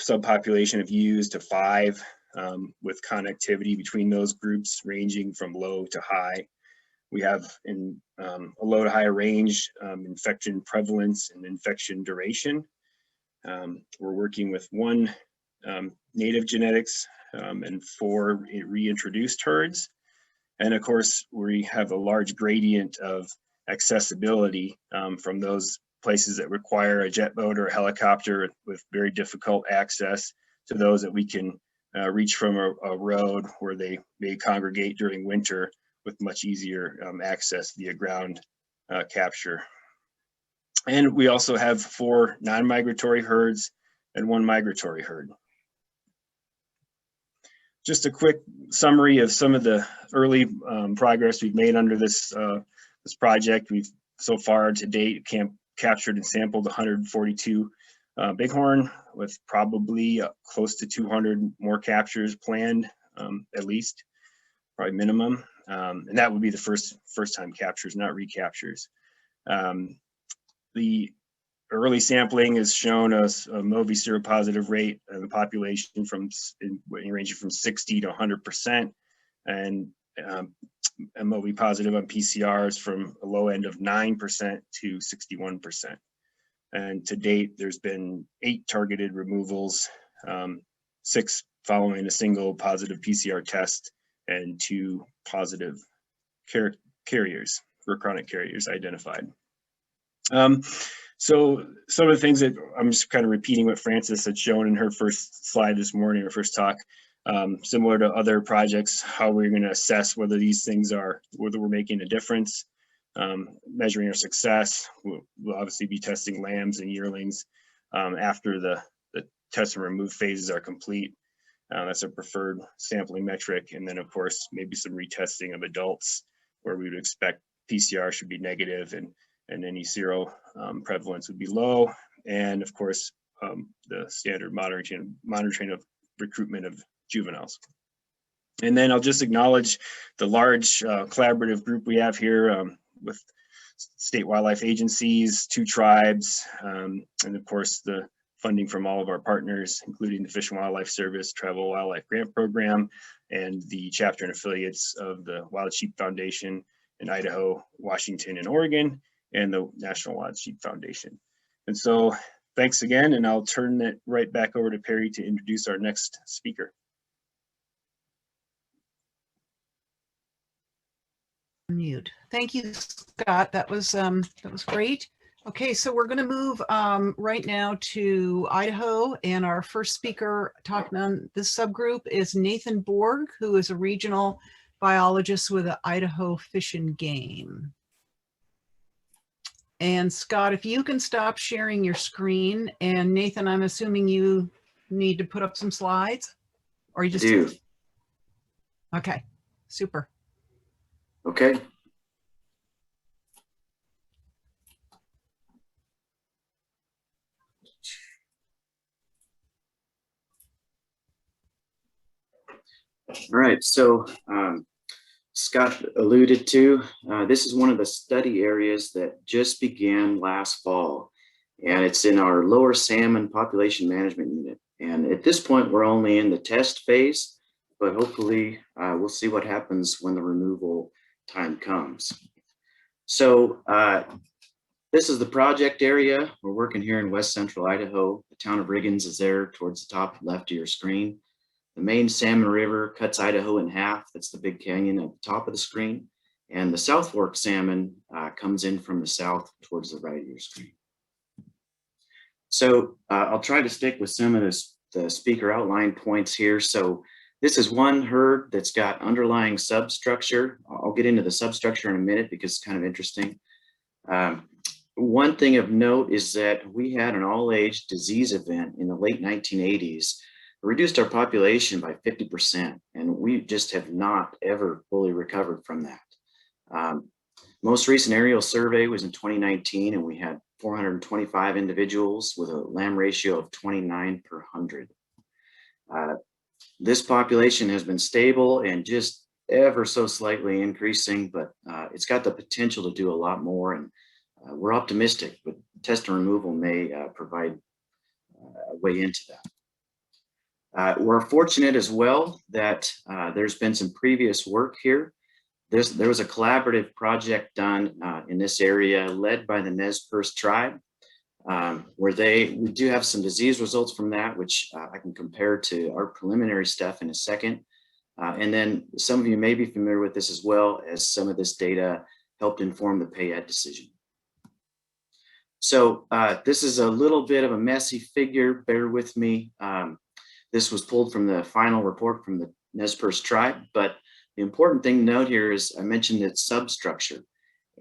subpopulation of ewes to 5, with connectivity between those groups ranging from low to high. We have in a low to high range infection prevalence and infection duration. We're working with 1 native genetics and 4 reintroduced herds. And of course, we have a large gradient of accessibility from those places that require a jet boat or a helicopter with very difficult access to those that we can reach from a road where they may congregate during winter with much easier access via ground capture. And we also have 4 non-migratory herds and 1 migratory herd. Just a quick summary of some of the early progress we've made under this project. We've so far to date captured and sampled 142 bighorn, with probably close to 200 more captures planned, at least, probably minimum. And that would be the first time captures, not recaptures. The early sampling has shown us a MOVI seropositive rate in the population ranging from 60 to 100%, and MOVI positive on PCRs from a low end of 9% to 61%. And to date, there's been 8 targeted removals, 6 following a single positive PCR test, and 2 positive carriers, or chronic carriers identified. So some of the things that I'm just kind of repeating what Frances had shown in her first slide this morning, her first talk, similar to other projects, how we're going to assess whether these things whether we're making a difference, measuring our success. We'll obviously be testing lambs and yearlings after the test and remove phases are complete. That's a preferred sampling metric. And then of course, maybe some retesting of adults where we would expect PCR should be negative and any sero prevalence would be low. And of course, the standard monitoring of recruitment of juveniles. And then I'll just acknowledge the large collaborative group we have here with state wildlife agencies, 2 tribes, and of course the funding from all of our partners, including the Fish and Wildlife Service, Tribal Wildlife Grant Program, and the chapter and affiliates of the Wild Sheep Foundation in Idaho, Washington, and Oregon, and the National Wild Sheep Foundation. And so thanks again, and I'll turn it right back over to Perry to introduce our next speaker. Mute. Thank you, Scott. That was great. Okay, so we're going to move right now to Idaho, and our first speaker talking on this subgroup is Nathan Borg, who is a regional biologist with the Idaho Fish and Game. And Scott, if you can stop sharing your screen, and Nathan, I'm assuming you need to put up some slides, or you just do. Okay, super. Okay. All right, so Scott alluded to, this is one of the study areas that just began last fall, and it's in our lower salmon population management unit. And at this point, we're only in the test phase, but hopefully we'll see what happens when the removal time comes. So this is the project area. We're working here in West Central Idaho. The town of Riggins is there towards the top left of your screen. The main Salmon River cuts Idaho in half. That's the big canyon at the top of the screen. And the South Fork salmon comes in from the south towards the right of your screen. So I'll try to stick with some of the speaker outline points here. So this is one herd that's got underlying substructure. I'll get into the substructure in a minute because it's kind of interesting. One thing of note is that we had an all-age disease event in the late 1980s reduced our population by 50%, and we just have not ever fully recovered from that. Most recent aerial survey was in 2019, and we had 425 individuals with a lamb ratio of 29 per 100. This population has been stable and just ever so slightly increasing, but it's got the potential to do a lot more, and we're optimistic, but test and removal may provide a way into that. We're fortunate as well that there's been some previous work here. There was a collaborative project done in this area led by the Nez Perce tribe, where we do have some disease results from that, which I can compare to our preliminary stuff in a second. And then some of you may be familiar with this as well, as some of this data helped inform the pay-ed decision. So this is a little bit of a messy figure, bear with me. This was pulled from the final report from the Nez Perce tribe, but the important thing to note here is I mentioned its substructure.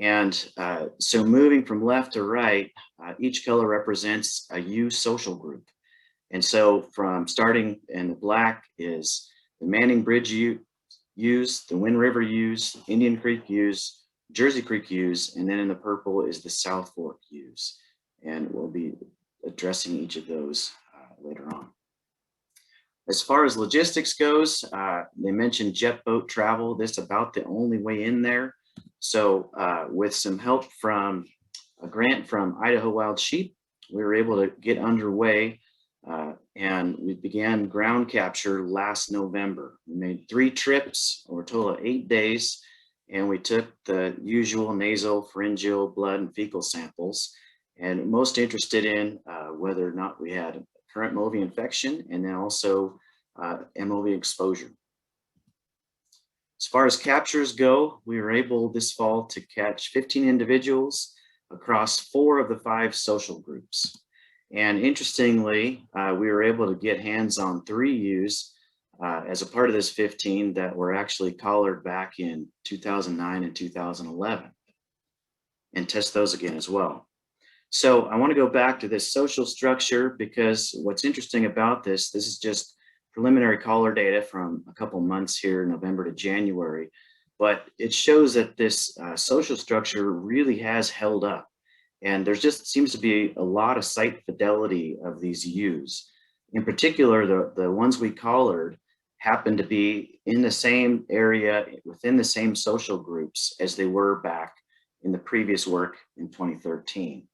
And so moving from left to right, each color represents a U social group. And so from starting in the black is the Manning Bridge U's, the Wind River U's, Indian Creek U's, Jersey Creek U's, and then in the purple is the South Fork U's. And we'll be addressing each of those later on. As far as logistics goes, they mentioned jet boat travel. This is about the only way in there. So with some help from a grant from Idaho Wild Sheep, we were able to get underway and we began ground capture last November. We made 3 trips over a total of 8 days, and we took the usual nasal, pharyngeal, blood, and fecal samples, and most interested in whether or not we had current MOVI infection, and then also MOV exposure. As far as captures go, we were able this fall to catch 15 individuals across 4 of the 5 social groups. And interestingly, we were able to get hands on 3 ewes as a part of this 15 that were actually collared back in 2009 and 2011, and test those again as well. So I want to go back to this social structure, because what's interesting about this is just preliminary collar data from a couple months here, November to January, but it shows that this social structure really has held up. And there just seems to be a lot of site fidelity of these ewes. In particular, the ones we collared happen to be in the same area within the same social groups as they were back in the previous work in 2013.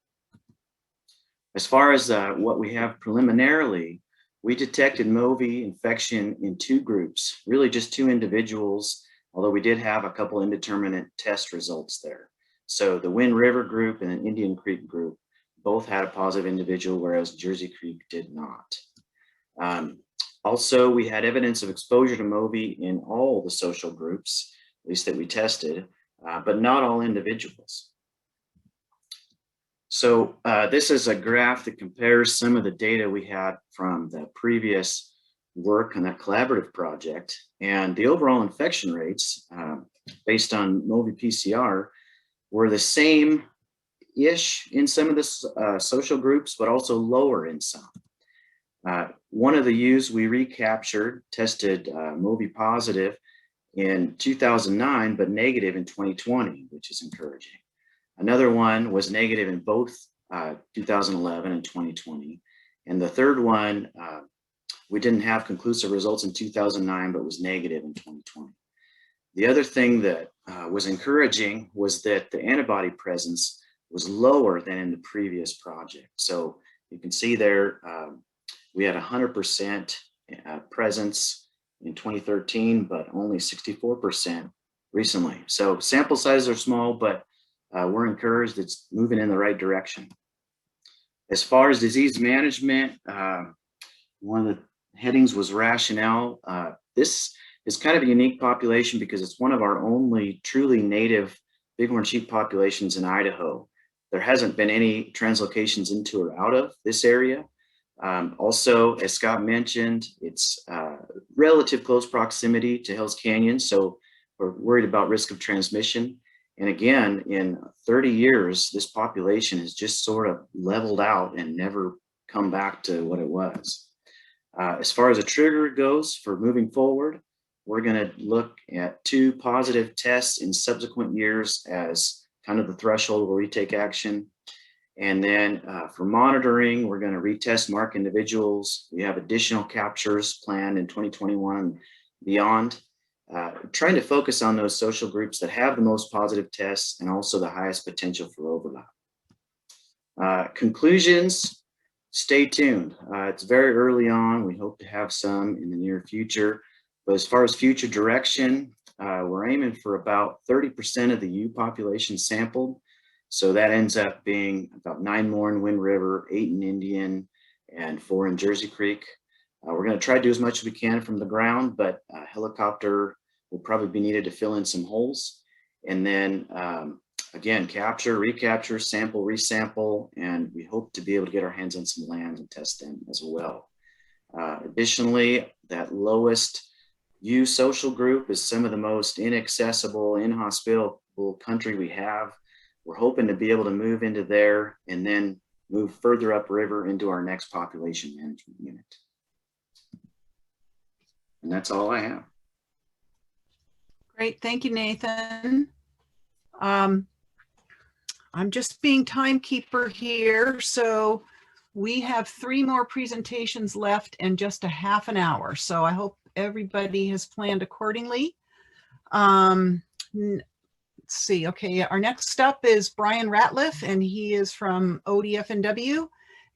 As far as what we have preliminarily, we detected MOVI infection in 2 groups, really just 2 individuals, although we did have a couple indeterminate test results there. So the Wind River group and the Indian Creek group both had a positive individual, whereas Jersey Creek did not. Also, we had evidence of exposure to MOVI in all the social groups, at least that we tested, but not all individuals. So this is a graph that compares some of the data we had from the previous work on that collaborative project, and the overall infection rates based on MOVI PCR were the same-ish in some of the social groups, but also lower in some. One of the ewes we recaptured tested MOVI positive in 2009, but negative in 2020, which is encouraging. Another one was negative in both 2011 and 2020. And the third one, we didn't have conclusive results in 2009, but was negative in 2020. The other thing that was encouraging was that the antibody presence was lower than in the previous project. So you can see there, we had 100% presence in 2013, but only 64% recently. So sample sizes are small, but we're encouraged it's moving in the right direction. As far as disease management, one of the headings was rationale. This is kind of a unique population because it's one of our only truly native bighorn sheep populations in Idaho. There hasn't been any translocations into or out of this area. Also, as Scott mentioned, it's relative close proximity to Hills Canyon, so we're worried about risk of transmission. And again, in 30 years, this population has just sort of leveled out and never come back to what it was. As far as a trigger goes for moving forward, we're going to look at 2 positive tests in subsequent years as kind of the threshold where we take action. And then for monitoring, we're going to retest mark individuals. We have additional captures planned in 2021 and beyond, trying to focus on those social groups that have the most positive tests and also the highest potential for overlap. Conclusions, stay tuned. It's very early on. We hope to have some in the near future. But as far as future direction, we're aiming for about 30% of the U population sampled. So that ends up being about 9 more in Wind River, 8 in Indian, and 4 in Jersey Creek. We're going to try to do as much as we can from the ground, but a helicopter will probably be needed to fill in some holes. And then again, capture, recapture, sample, resample, and we hope to be able to get our hands on some land and test them as well. Additionally, that lowest U social group is some of the most inaccessible, inhospitable country we have. We're hoping to be able to move into there and then move further upriver into our next population management unit. And that's all I have. Great, thank you, Nathan. I'm just being timekeeper here, so we have 3 more presentations left and just a half an hour. So I hope everybody has planned accordingly. Let's see, okay, our next up is Brian Ratliff, and he is from ODFNW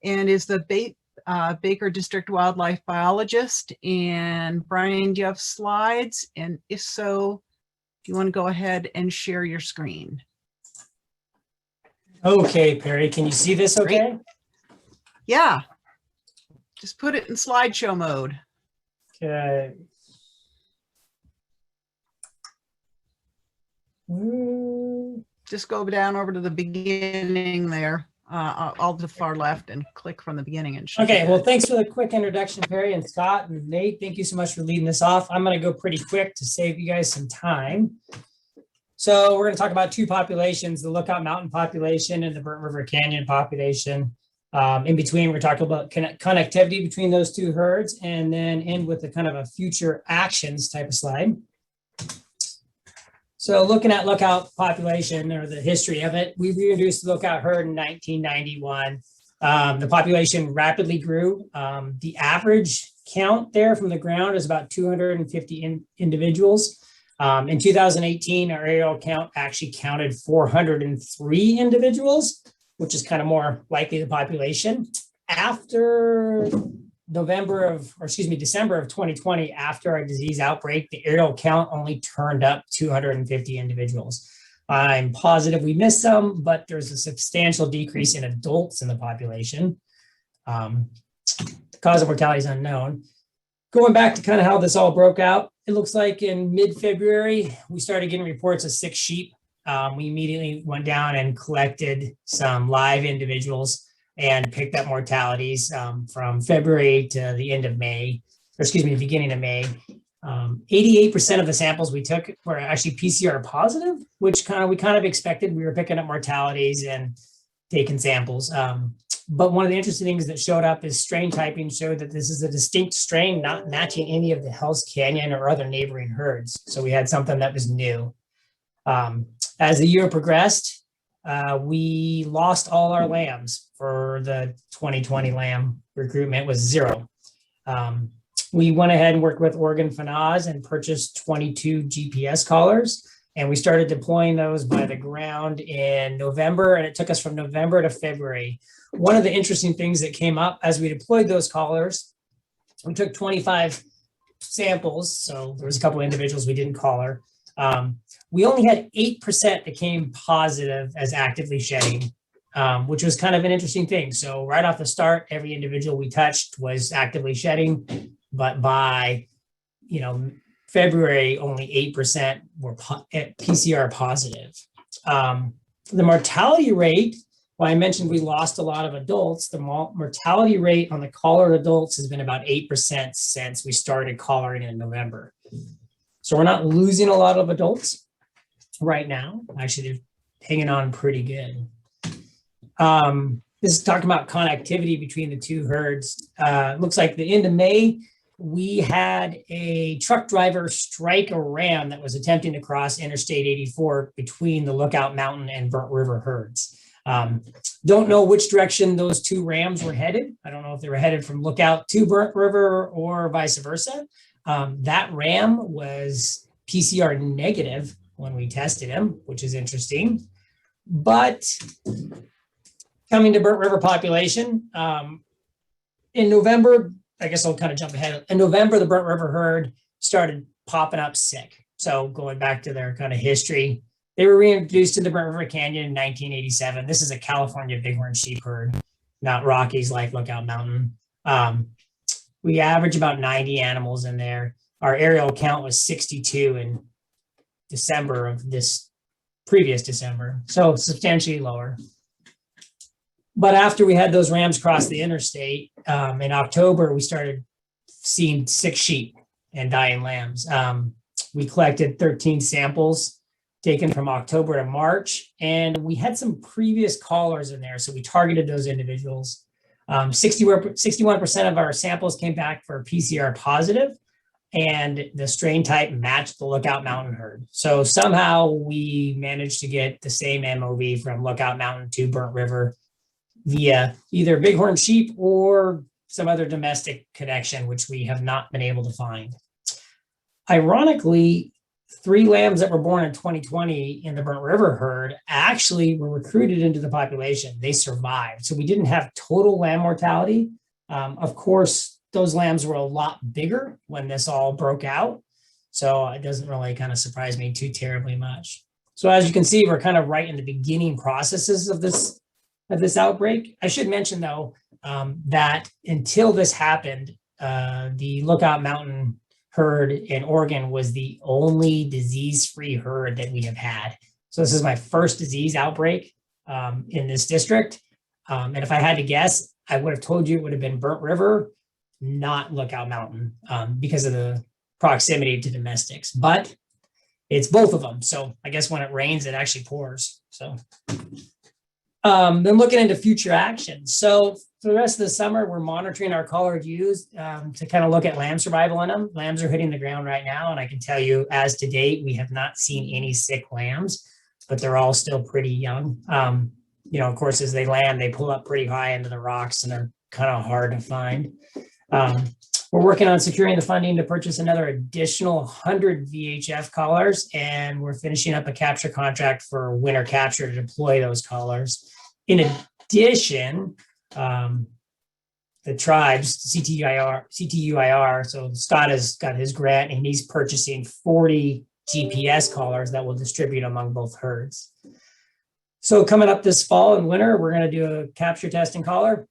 and is the Baker District Wildlife Biologist. And Brian, do you have slides? And if so, if you want to go ahead and share your screen. Okay, Perry, can you see this okay? Great. Yeah, just put it in slideshow mode. Okay. Just go down over to the beginning there, all to the far left, and click from the beginning. And okay, well, thanks for the quick introduction, Perry and Scott and Nate. Thank you so much for leading this off. I'm going to go pretty quick to save you guys some time. So we're going to talk about 2 populations, the Lookout Mountain population and the Burnt River Canyon population. In between, we're talking about connectivity between those 2 herds, and then end with a kind of a future actions type of slide. So looking at Lookout population, or the history of it, we reintroduced the Lookout herd in 1991. The population rapidly grew. The average count there from the ground is about 250 individuals. In 2018, our aerial count actually counted 403 individuals, which is kind of more likely the population. After December of 2020, after our disease outbreak, the aerial count only turned up 250 individuals. I'm positive we missed some, but there's a substantial decrease in adults in the population. The cause of mortality is unknown. Going back to kind of how this all broke out, it looks like in mid-February, we started getting reports of 6 sheep. We immediately went down and collected some live individuals and picked up mortalities from February to the end of May, or excuse me, the beginning of May. 88% of the samples we took were actually PCR positive, which we kind of expected. We were picking up mortalities and taking samples. But one of the interesting things that showed up is strain typing showed that this is a distinct strain not matching any of the Hell's Canyon or other neighboring herds. So we had something that was new. As the year progressed, we lost all our lambs. For the 2020 lamb recruitment was 0. We went ahead and worked with Oregon FNAS and purchased 22 GPS collars, and we started deploying those by the ground in November, and it took us from November to February. One of the interesting things that came up as we deployed those collars, we took 25 samples, so there was a couple of individuals we didn't collar. We only had 8% that came positive as actively shedding, which was kind of an interesting thing. So right off the start, every individual we touched was actively shedding, but by, February, only 8% were PCR positive. The mortality rate, well, I mentioned we lost a lot of adults. The mortality rate on the collared adults has been about 8% since we started collaring in November. So we're not losing a lot of adults right now. Actually, they're hanging on pretty good. this is talking about connectivity between the two herds. Looks like the end of May, we had a truck driver strike a ram that was attempting to cross Interstate 84 between the Lookout Mountain and Burnt River herds. Don't know which direction those two rams were headed. I don't know if they were headed from Lookout to Burnt River or vice versa. That ram was PCR negative when we tested him, which is interesting. But coming to Burnt River population, in November, I guess I'll kind of jump ahead. In November, the Burnt River herd started popping up sick. So going back to their kind of history, they were reintroduced to the Burnt River Canyon in 1987. This is a California Bighorn sheep herd, not Rockies like Lookout Mountain. We average about 90 animals in there. Our aerial count was 62 in December of this previous December, so substantially lower. But after we had those rams cross the interstate, in October, we started seeing sick sheep and dying lambs. We collected 13 samples taken from October to March, and we had some previous callers in there, so we targeted those individuals. 61% of our samples came back for PCR positive, and the strain type matched the Lookout Mountain herd. So somehow we managed to get the same MOV from Lookout Mountain to Burnt River via either bighorn sheep or some other domestic connection, which we have not been able to find. Ironically, 3 lambs that were born in 2020 in the Burnt River herd actually were recruited into the population. They survived. So we didn't have total lamb mortality. Of course, those lambs were a lot bigger when this all broke out. So it doesn't really kind of surprise me too terribly much. So as you can see, we're kind of right in the beginning processes of this outbreak. I should mention though, that until this happened, the Lookout Mountain herd in Oregon was the only disease-free herd that we have had. So this is my first disease outbreak in this district. And if I had to guess, I would have told you it would have been Burnt River, not Lookout Mountain, because of the proximity to domestics, but it's both of them. So I guess when it rains, it actually pours. So then looking into future actions. So for the rest of the summer, we're monitoring our caller views to kind of look at lamb survival in them. Lambs are hitting the ground right now. And I can tell you as to date, we have not seen any sick lambs, but they're all still pretty young. You know, of course, as they land, they pull up pretty high into the rocks and they're kind of hard to find. We're working on securing the funding to purchase another additional 100 VHF collars, and we're finishing up a capture contract for winter capture to deploy those collars. In addition, the tribes, CTUIR, so Scott has got his grant and he's purchasing 40 GPS collars that will distribute among both herds. So coming up this fall and winter, we're going to do a capture testing collar,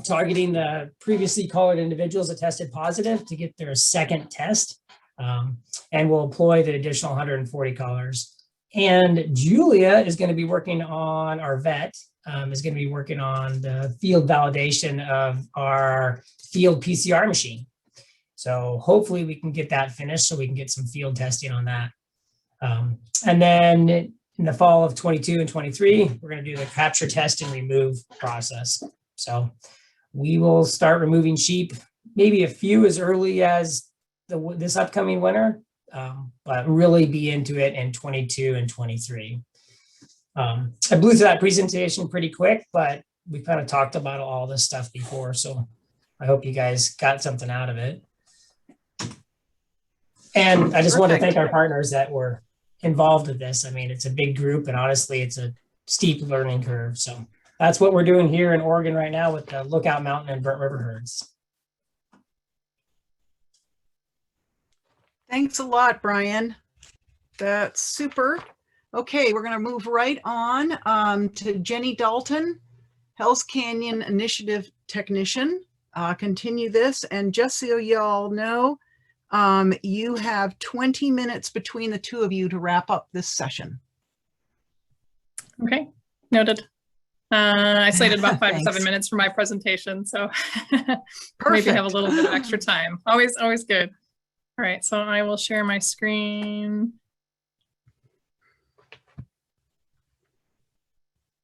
targeting the previously collared individuals that tested positive to get their second test. And we'll employ the additional 140 collars. And Julia is going to be working on, our vet, is going to be working on the field validation of our field PCR machine. So hopefully we can get that finished so we can get some field testing on that. And then in the fall of 22 and 23, we're going to do the capture, test, and remove process. So we will start removing sheep, maybe a few as early as this upcoming winter, but really be into it in 22 and 23. I blew through that presentation pretty quick, but we kind of talked about all this stuff before, so I hope you guys got something out of it. And I just want to thank our partners that were involved with this. I mean, it's a big group, and honestly, it's a steep learning curve. So that's what we're doing here in Oregon right now with the Lookout Mountain and Burnt River herds. Thanks a lot, Brian. That's super. Okay, we're going to move right on to Jenny Dalton, Hell's Canyon Initiative Technician. Continue this, and just so you all know, you have 20 minutes between the two of you to wrap up this session. Okay, noted. I slated about 5 to 7 minutes for my presentation, so maybe have a little bit of extra time. Always good. All right, so I will share my screen.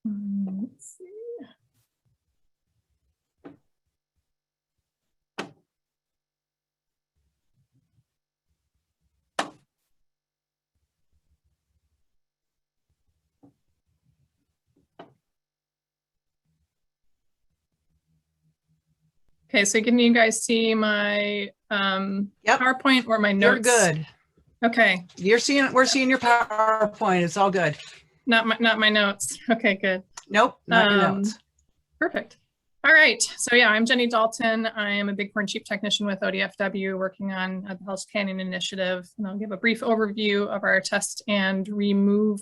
Let's see. Okay, so can you guys see my PowerPoint or my You're notes? good. Okay, We're seeing your PowerPoint. It's all good. not my notes. Okay, good. Nope, not your notes. Perfect. All right. So yeah, I'm Jenny Dalton. I am a Bighorn Chief Technician with ODFW working on the Hell's Canyon Initiative. And I'll give a brief overview of our test and remove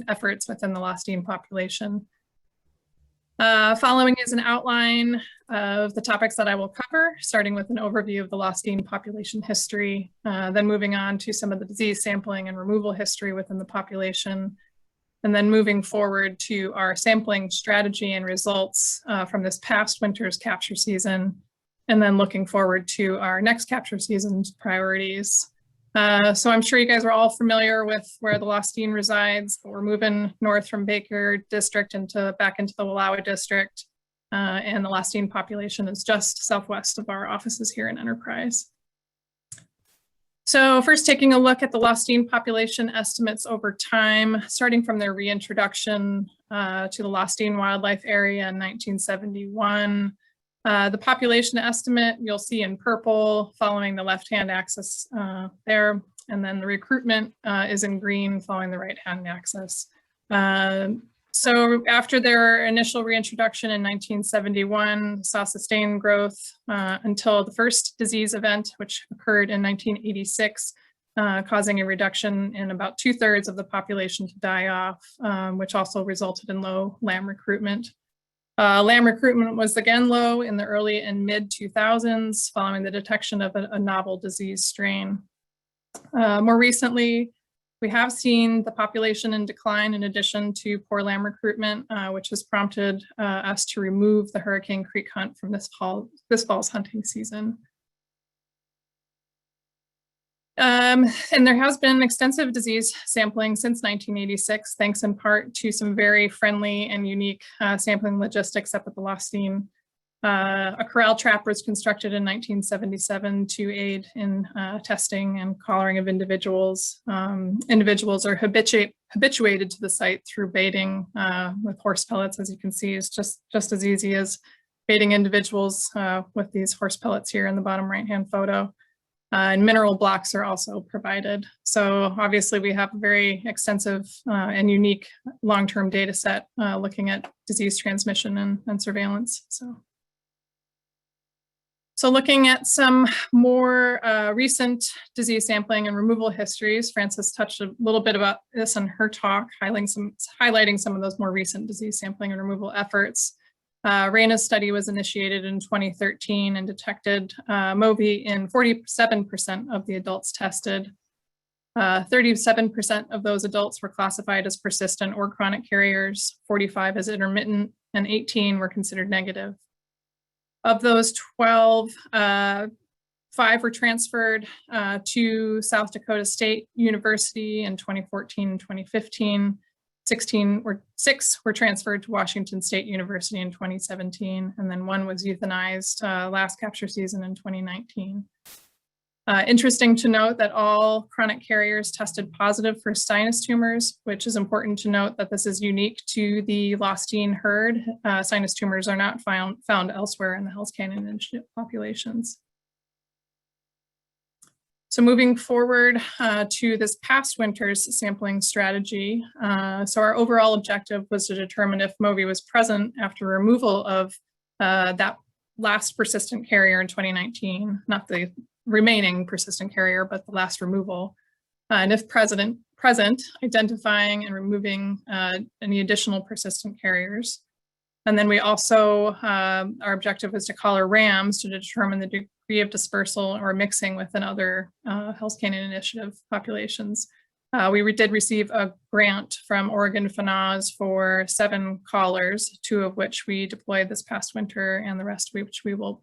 efforts within the Lostine population. Following is an outline of the topics that I will cover, starting with an overview of the Lostine population history, then moving on to some of the disease sampling and removal history within the population, and then moving forward to our sampling strategy and results from this past winter's capture season, and then looking forward to our next capture season's priorities. So I'm sure you guys are all familiar with where the Lostine resides, but we're moving north from Baker District back into the Wallowa District, and the Lostine population is just southwest of our offices here in Enterprise. So first, taking a look at the Lostine population estimates over time, starting from their reintroduction to the Lostine wildlife area in 1971. The population estimate you'll see in purple following the left-hand axis there, and then the recruitment is in green following the right-hand axis. So after their initial reintroduction in 1971, saw sustained growth until the first disease event, which occurred in 1986, causing a reduction in about 2/3 of the population to die off, which also resulted in low lamb recruitment. Lamb recruitment was again low in the early and mid 2000s following the detection of a novel disease strain. More recently, we have seen the population in decline in addition to poor lamb recruitment, which has prompted us to remove the Hurricane Creek hunt from this fall's hunting season. And there has been extensive disease sampling since 1986, thanks in part to some very friendly and unique sampling logistics up at the Lostine. A corral trap was constructed in 1977 to aid in testing and collaring of individuals. Individuals are habituated to the site through baiting with horse pellets, as you can see. It's just as easy as baiting individuals with these horse pellets here in the bottom right-hand photo. And mineral blocks are also provided. So obviously we have a very extensive and unique long-term data set looking at disease transmission and surveillance. So looking at some more recent disease sampling and removal histories, Frances touched a little bit about this in her talk, highlighting some of those more recent disease sampling and removal efforts. Raina's study was initiated in 2013 and detected MOVI in 47% of the adults tested. 37% of those adults were classified as persistent or chronic carriers, 45 as intermittent, and 18 were considered negative. Of those 12, 5 were transferred to South Dakota State University in 2014 and 2015. 6 were transferred to Washington State University in 2017, and then 1 was euthanized last capture season in 2019. Interesting to note that all chronic carriers tested positive for sinus tumors, which is important to note that this is unique to the Lostine herd. Sinus tumors are not found elsewhere in the Hell's Canyon Initiative populations. So moving forward to this past winter's sampling strategy. So our overall objective was to determine if MOVI was present after removal of that last persistent carrier in 2019, not the remaining persistent carrier, but the last removal. And if present, identifying and removing any additional persistent carriers. And then we also, our objective was to collar rams to determine the degree of dispersal or mixing within other Hell's Canyon Initiative populations. We did receive a grant from Oregon FNAWS for 7 collars, 2 of which we deployed this past winter and the rest which we will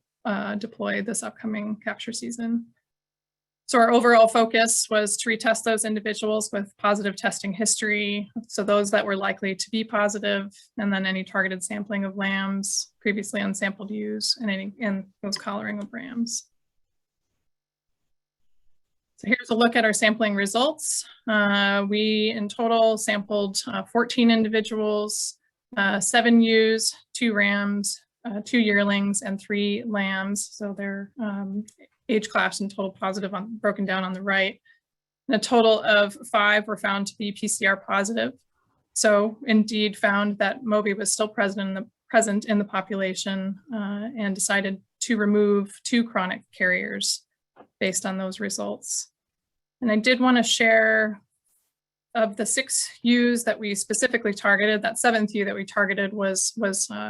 deploy this upcoming capture season. So our overall focus was to retest those individuals with positive testing history. So those that were likely to be positive, and then any targeted sampling of lambs, previously unsampled ewes, and those collaring of rams. So here's a look at our sampling results. We in total sampled 14 individuals, 7 ewes, 2 rams, 2 yearlings and 3 lambs. So their age class and total positive broken down on the right. And a total of 5 were found to be PCR positive. So indeed found that MOBI was still present in the population and decided to remove 2 chronic carriers based on those results. And I did want to share, of the 6 ewes that we specifically targeted, that 7th ewe that we targeted was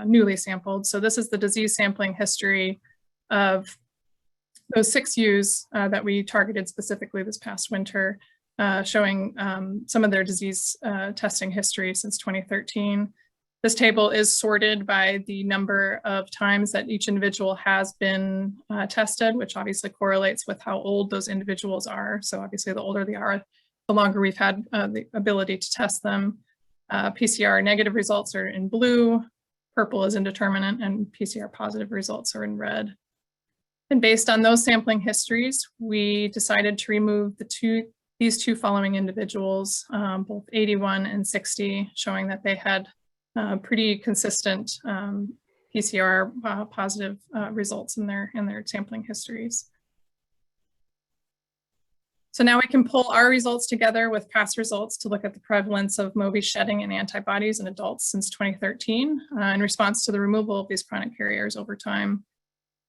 newly sampled. So this is the disease sampling history of those 6 ewes that we targeted specifically this past winter, showing some of their disease testing history since 2013. This table is sorted by the number of times that each individual has been tested, which obviously correlates with how old those individuals are. So obviously the older they are, the longer we've had the ability to test them. PCR negative results are in blue, purple is indeterminate, and PCR positive results are in red. And based on those sampling histories, we decided to remove these two following individuals, both 81 and 60, showing that they had pretty consistent PCR positive results in their sampling histories. So now we can pull our results together with past results to look at the prevalence of MOBI shedding and antibodies in adults since 2013 in response to the removal of these chronic carriers over time.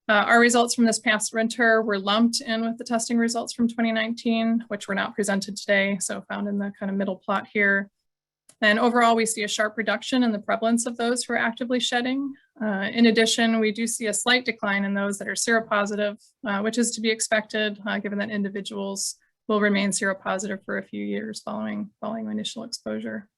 Our results from this past winter were lumped in with the testing results from 2019, which were not presented today, so found in the kind of middle plot here. And overall, we see a sharp reduction in the prevalence of those who are actively shedding. In addition, we do see a slight decline in those that are seropositive, which is to be expected, given that individuals will remain seropositive for a few years following initial exposure.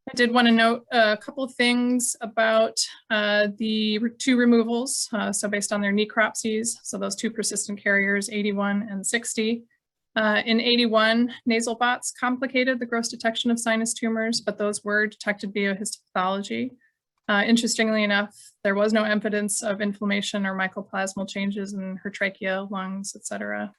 I did want to note a couple of things about the 2 removals. So based on their necropsies, so those 2 persistent carriers, 81 and 60. In 81, nasal bots complicated the gross detection of sinus tumors, but those were detected via histopathology. Interestingly enough, there was no evidence of inflammation or mycoplasmal changes in her trachea, lungs, etc.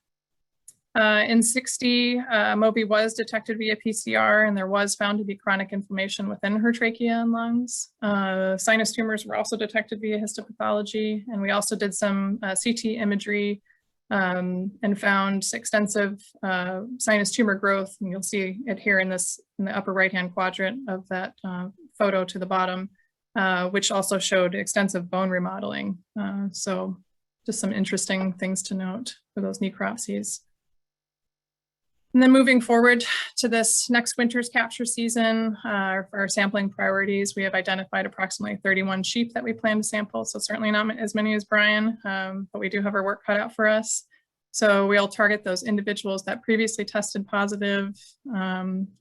In 60, MOBI was detected via PCR, and there was found to be chronic inflammation within her trachea and lungs. Sinus tumors were also detected via histopathology, and we also did some CT imagery and found extensive sinus tumor growth, and you'll see it here in the upper right-hand quadrant of that photo to the bottom, which also showed extensive bone remodeling. So just some interesting things to note for those necropsies. And then moving forward to this next winter's capture season, for our sampling priorities, we have identified approximately 31 sheep that we plan to sample. So certainly not as many as Brian, but we do have our work cut out for us. So we'll target those individuals that previously tested positive,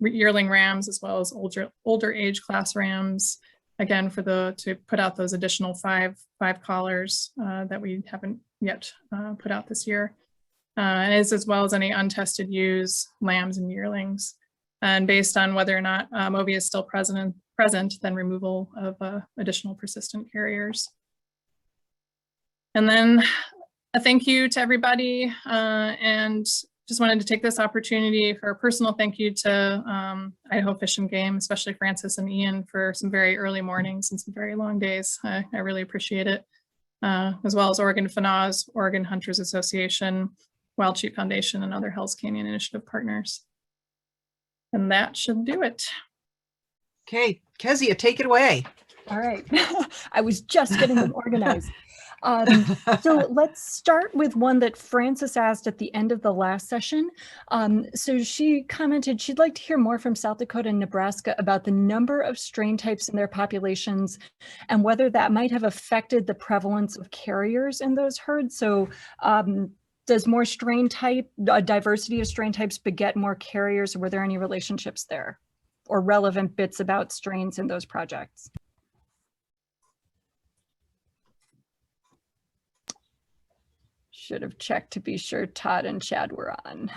yearling rams, as well as older age class rams. Again, to put out those additional five collars that we haven't yet put out this year. And as well as any untested ewes, lambs, and yearlings. And based on whether or not MOBI is still present, then removal of additional persistent carriers. And then a thank you to everybody, and just wanted to take this opportunity for a personal thank you to Idaho Fish and Game, especially Francis and Ian, for some very early mornings and some very long days. I really appreciate it, as well as Oregon FNAWS, Oregon Hunters Association, Wild Sheep Foundation, and other Hell's Canyon Initiative partners. And that should do it. Okay, Kezia, take it away. All right. I was just getting them organized. So let's start with one that Francis asked at the end of the last session. So she commented she'd like to hear more from South Dakota and Nebraska about the number of strain types in their populations and whether that might have affected the prevalence of carriers in those herds. So does more strain type, a diversity of strain types beget more carriers? Or were there any relationships there or relevant bits about strains in those projects? Should have checked to be sure Todd and Chad were on.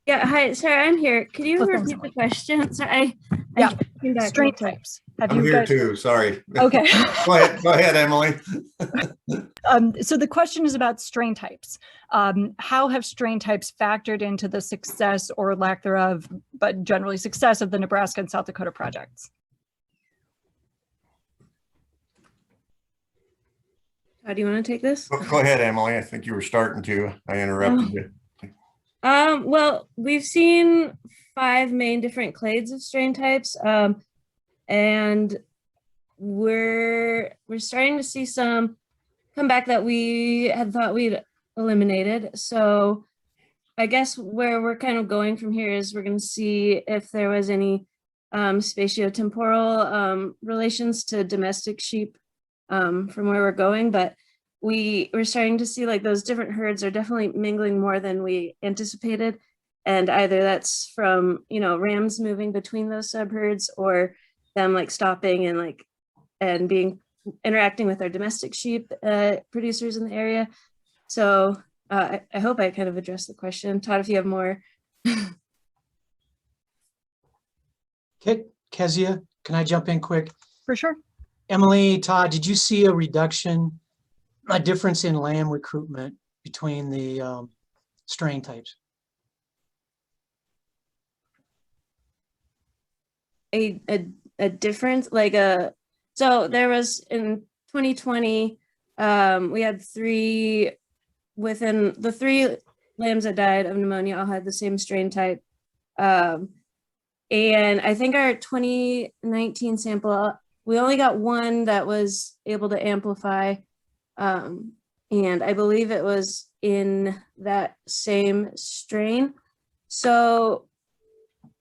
Yeah, hi, sorry, I'm here. Could you repeat the question? Sorry, yeah, strain types. I'm here too, sorry. Okay. Go ahead, Emily. So the question is about strain types. How have strain types factored into the success or lack thereof, but generally success of the Nebraska and South Dakota projects? How do you want to take this? Go ahead, Emily. I think you were starting to. I interrupted you. Well, we've seen 5 main different clades of strain types, and we're starting to see some come back that we had thought we'd eliminated. So I guess where we're kind of going from here is we're going to see if there was any spatiotemporal relations to domestic sheep from where we're going, but we're starting to see like those different herds are definitely mingling more than we anticipated. And either that's from, rams moving between those subherds, or them like stopping and being interacting with our domestic sheep producers in the area. So I hope I kind of addressed the question. Todd, if you have more. Kezia, can I jump in quick? For sure. Emily, Todd, did you see a difference in lamb recruitment between the strain types? A difference, so there was in 2020, we had 3 within the 3 lambs that died of pneumonia all had the same strain type. And I think our 2019 sample, we only got 1 that was able to amplify. And I believe it was in that same strain. So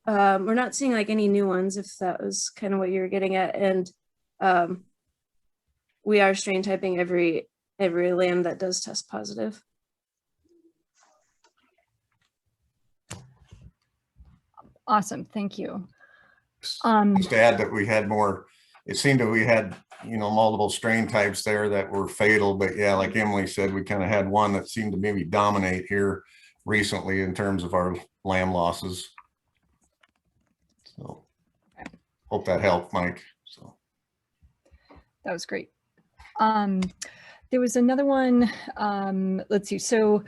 we're not seeing like any new ones, if that was kind of what you were getting at. And we are strain typing every lamb that does test positive. Awesome, thank you. Just to add that we had more, it seemed that we had, multiple strain types there that were fatal, but yeah, like Emily said, we kind of had one that seemed to maybe dominate here recently in terms of our lamb losses. So hope that helped, Mike. So that was great. There was another one, let's see. So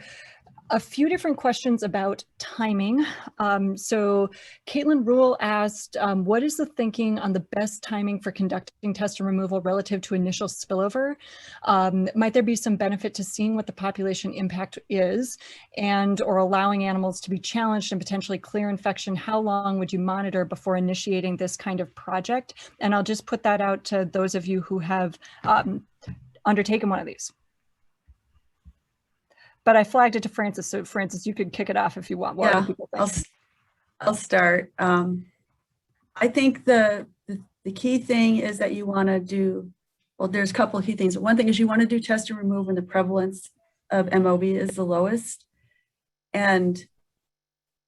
a few different questions about timing. So Caitlin Rule asked, what is the thinking on the best timing for conducting test and removal relative to initial spillover? Might there be some benefit to seeing what the population impact is or allowing animals to be challenged and potentially clear infection? How long would you monitor before initiating this kind of project? And I'll just put that out to those of you who have undertaken one of these. But I flagged it to Francis, so Francis, you could kick it off if you want. What other people think? I'll start. I think the key thing is that you want to do, well, there's a couple of key things. One thing is you want to do test and remove when the prevalence of MOB is the lowest. And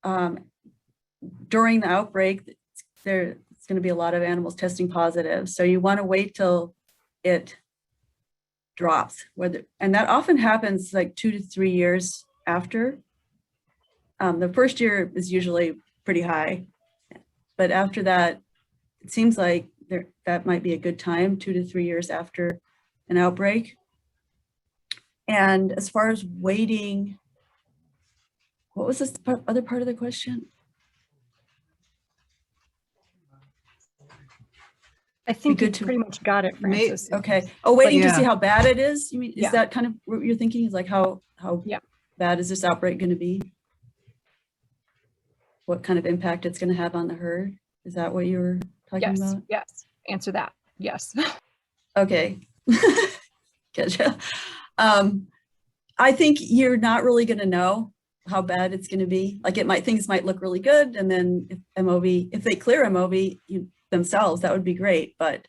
during the outbreak, there's going to be a lot of animals testing positive. So you want to wait till it drops, and that often happens like 2 to 3 years after. The first year is usually pretty high, but after that, it seems like that might be a good time, 2 to 3 years after an outbreak. And as far as waiting, what was this other part of the question? I think you pretty much got it, Francis. Okay. Oh, waiting to see how bad it is? You mean, is that kind of what you're thinking? Is like how bad is this outbreak going to be? What kind of impact it's going to have on the herd? Is that what you were talking about? Yes. Answer that. Yes. Okay. Gotcha. I think you're not really going to know how bad it's going to be. Like things might look really good, and then if they clear MOB, themselves, that would be great, but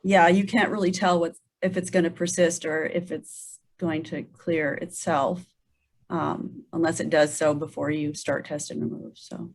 yeah, you can't really tell if it's going to persist or if it's going to clear itself, unless it does so before you start test and remove. So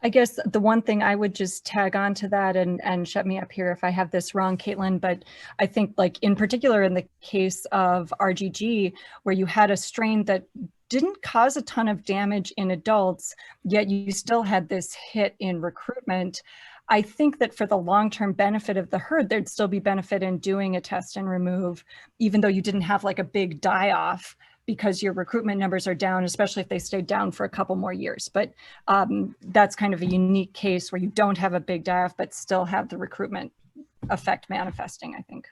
I guess the one thing I would just tag on to that, and shut me up here if I have this wrong, Caitlin, but I think like in particular in the case of RGG, where you had a strain that didn't cause a ton of damage in adults, yet you still had this hit in recruitment. I think that for the long-term benefit of the herd, there'd still be benefit in doing a test and remove, even though you didn't have like a big die-off, because your recruitment numbers are down, especially if they stay down for a couple more years. But that's kind of a unique case where you don't have a big die-off, but still have the recruitment effect manifesting, I think.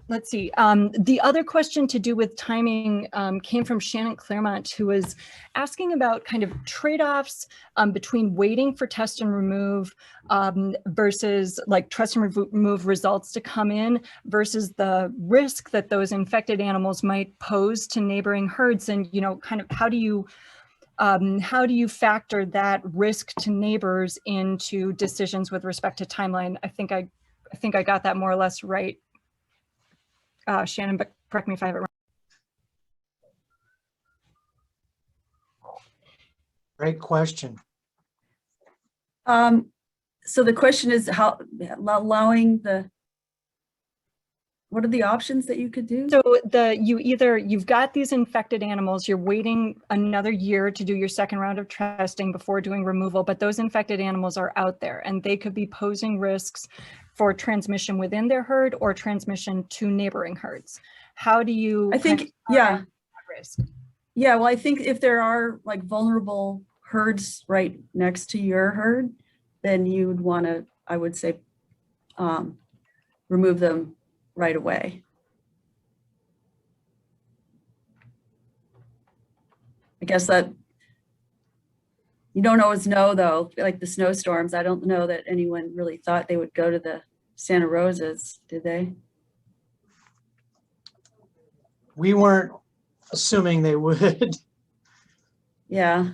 Let's see. The other question to do with timing came from Shannon Claremont, who was asking about kind of trade-offs between waiting for test and remove versus like test and remove results to come in versus the risk that those infected animals might pose to neighboring herds. And, you know, kind of how do you factor that risk to neighbors into decisions with respect to timeline? I think I got that more or less right. Shannon, but correct me if I have it wrong. Great question. So the question is how allowing what are the options that you could do? So you've got these infected animals, you're waiting another year to do your second round of testing before doing removal, but those infected animals are out there and they could be posing risks for transmission within their herd or transmission to neighboring herds. How do you risk? Yeah, well, I think if there are like vulnerable herds right next to your herd, then you would want to, I would say, remove them right away. I guess that you don't always know though, like the snowstorms. I don't know that anyone really thought they would go to the Santa Rosas, did they? We weren't assuming they would. Yeah.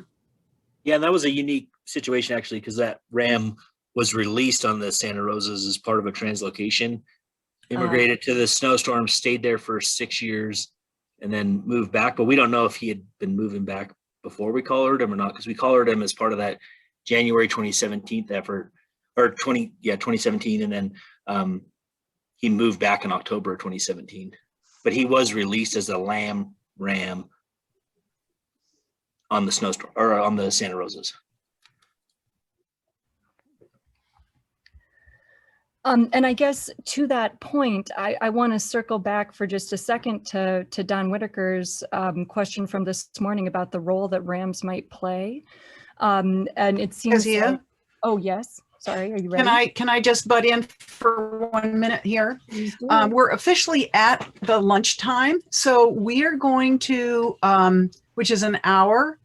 Yeah, and that was a unique situation actually, because that ram was released on the Santa Rosas as part of a translocation, immigrated to the snowstorm, stayed there for 6 years, and then moved back. But we don't know if he had been moving back before we collared him or not, because we collared him as part of that January 2017 effort, or 2017, and then he moved back in October 2017. But he was released as a lamb ram on the snowstorm or on the Santa Rosas. And I guess to that point, I want to circle back for just a second to Don Whitaker's question from this morning about the role that rams might play. And it seems like, oh yes, sorry, are you ready? Can I just butt in for 1 minute here? We're officially at the lunchtime, so we are going to, which is an hour.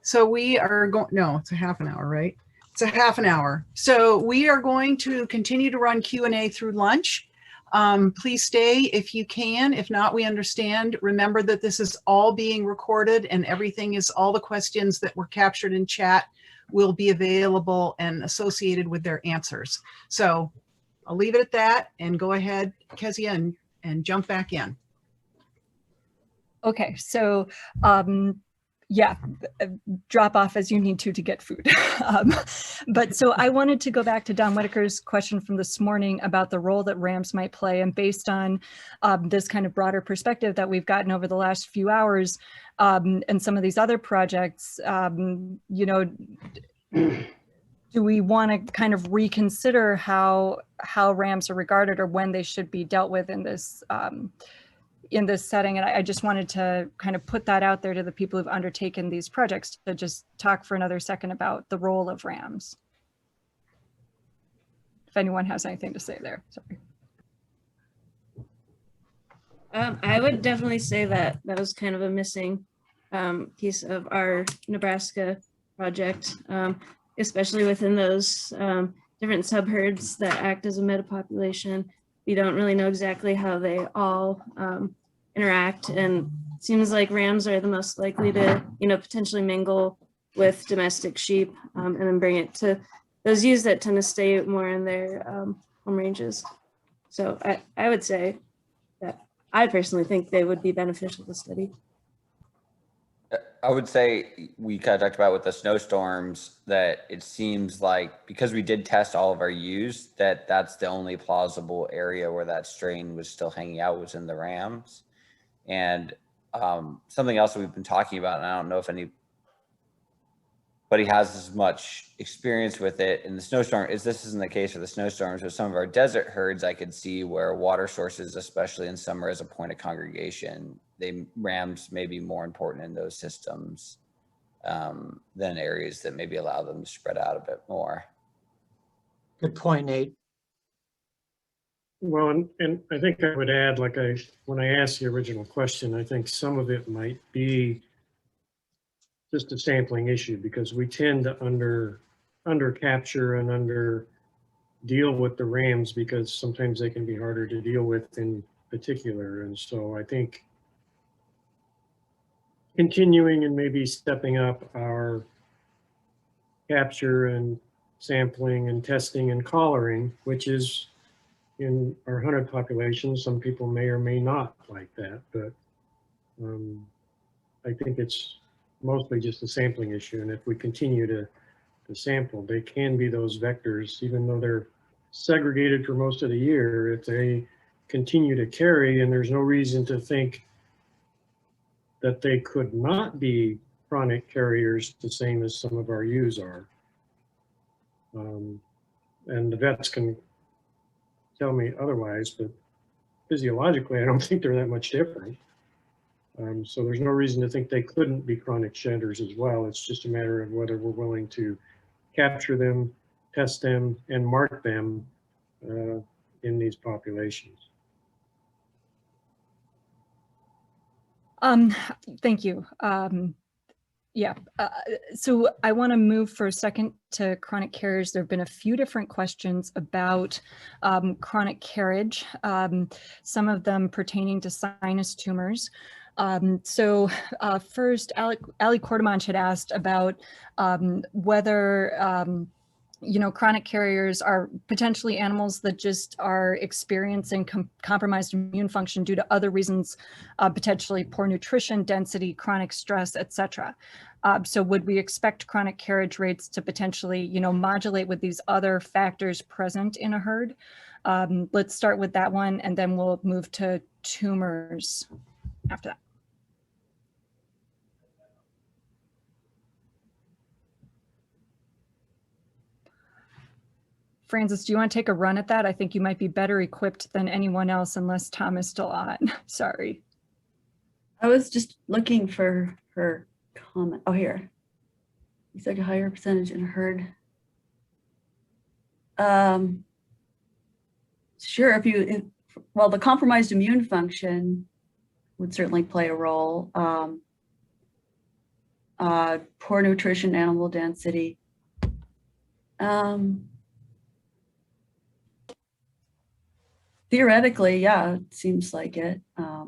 So we are going, no, it's a half an hour, right? It's a half an hour. So we are going to continue to run Q&A through lunch. Please stay if you can. If not, we understand. Remember that this is all being recorded and everything is, all the questions that were captured in chat will be available and associated with their answers. So I'll leave it at that and go ahead, Kezia, and jump back in. Okay, so yeah, drop off as you need to get food. But so I wanted to go back to Don Whitaker's question from this morning about the role that rams might play. And based on this kind of broader perspective that we've gotten over the last few hours and some of these other projects, you know, do we want to kind of reconsider how rams are regarded or when they should be dealt with in this setting? And I just wanted to kind of put that out there to the people who've undertaken these projects to just talk for another second about the role of rams. If anyone has anything to say there, sorry. I would definitely say that was kind of a missing piece of our Nebraska project, especially within those different subherds that act as a metapopulation. We don't really know exactly how they all interact, and it seems like rams are the most likely to, you know, potentially mingle with domestic sheep and then bring it to those ewes that tend to stay more in their home ranges. So I would say that I personally think they would be beneficial to study. I would say we kind of talked about with the snowstorms that it seems like because we did test all of our ewes, that's the only plausible area where that strain was still hanging out was in the rams. And something else that we've been talking about, and I don't know if anybody has as much experience with it in the snowstorm, is this isn't the case for the snowstorms. With some of our desert herds, I could see where water sources, especially in summer as a point of congregation, rams may be more important in those systems than areas that maybe allow them to spread out a bit more. Good point, Nate. Well, and I think I would add, when I asked the original question, I think some of it might be just a sampling issue, because we tend to under capture and under deal with the rams, because sometimes they can be harder to deal with in particular. And so I think continuing and maybe stepping up our capture and sampling and testing and collaring, which is in our hunted population. Some people may or may not like that, but I think it's mostly just a sampling issue. And if we continue to sample, they can be those vectors, even though they're segregated for most of the year. If they continue to carry, and there's no reason to think that they could not be chronic carriers the same as some of our ewes are. And the vets can tell me otherwise, but physiologically, I don't think they're that much different. So there's no reason to think they couldn't be chronic shedders as well. It's just a matter of whether we're willing to capture them, test them, and mark them in these populations. Thank you. So I want to move for a second to chronic carriers. There have been a few different questions about chronic carriage, some of them pertaining to sinus tumors. First, Ali Cordemanch had asked about whether chronic carriers are potentially animals that just are experiencing compromised immune function due to other reasons, potentially poor nutrition, density, chronic stress, etc. So would we expect chronic carriage rates to potentially, modulate with these other factors present in a herd? Let's start with that one, and then we'll move to tumors after that. Francis, do you want to take a run at that? I think you might be better equipped than anyone else, unless Tom is still on. Sorry. I was just looking for her comment. Oh, here. You said a higher percentage in herd. Sure, well, the compromised immune function would certainly play a role. Poor nutrition, animal density. Theoretically, yeah, it seems like it. I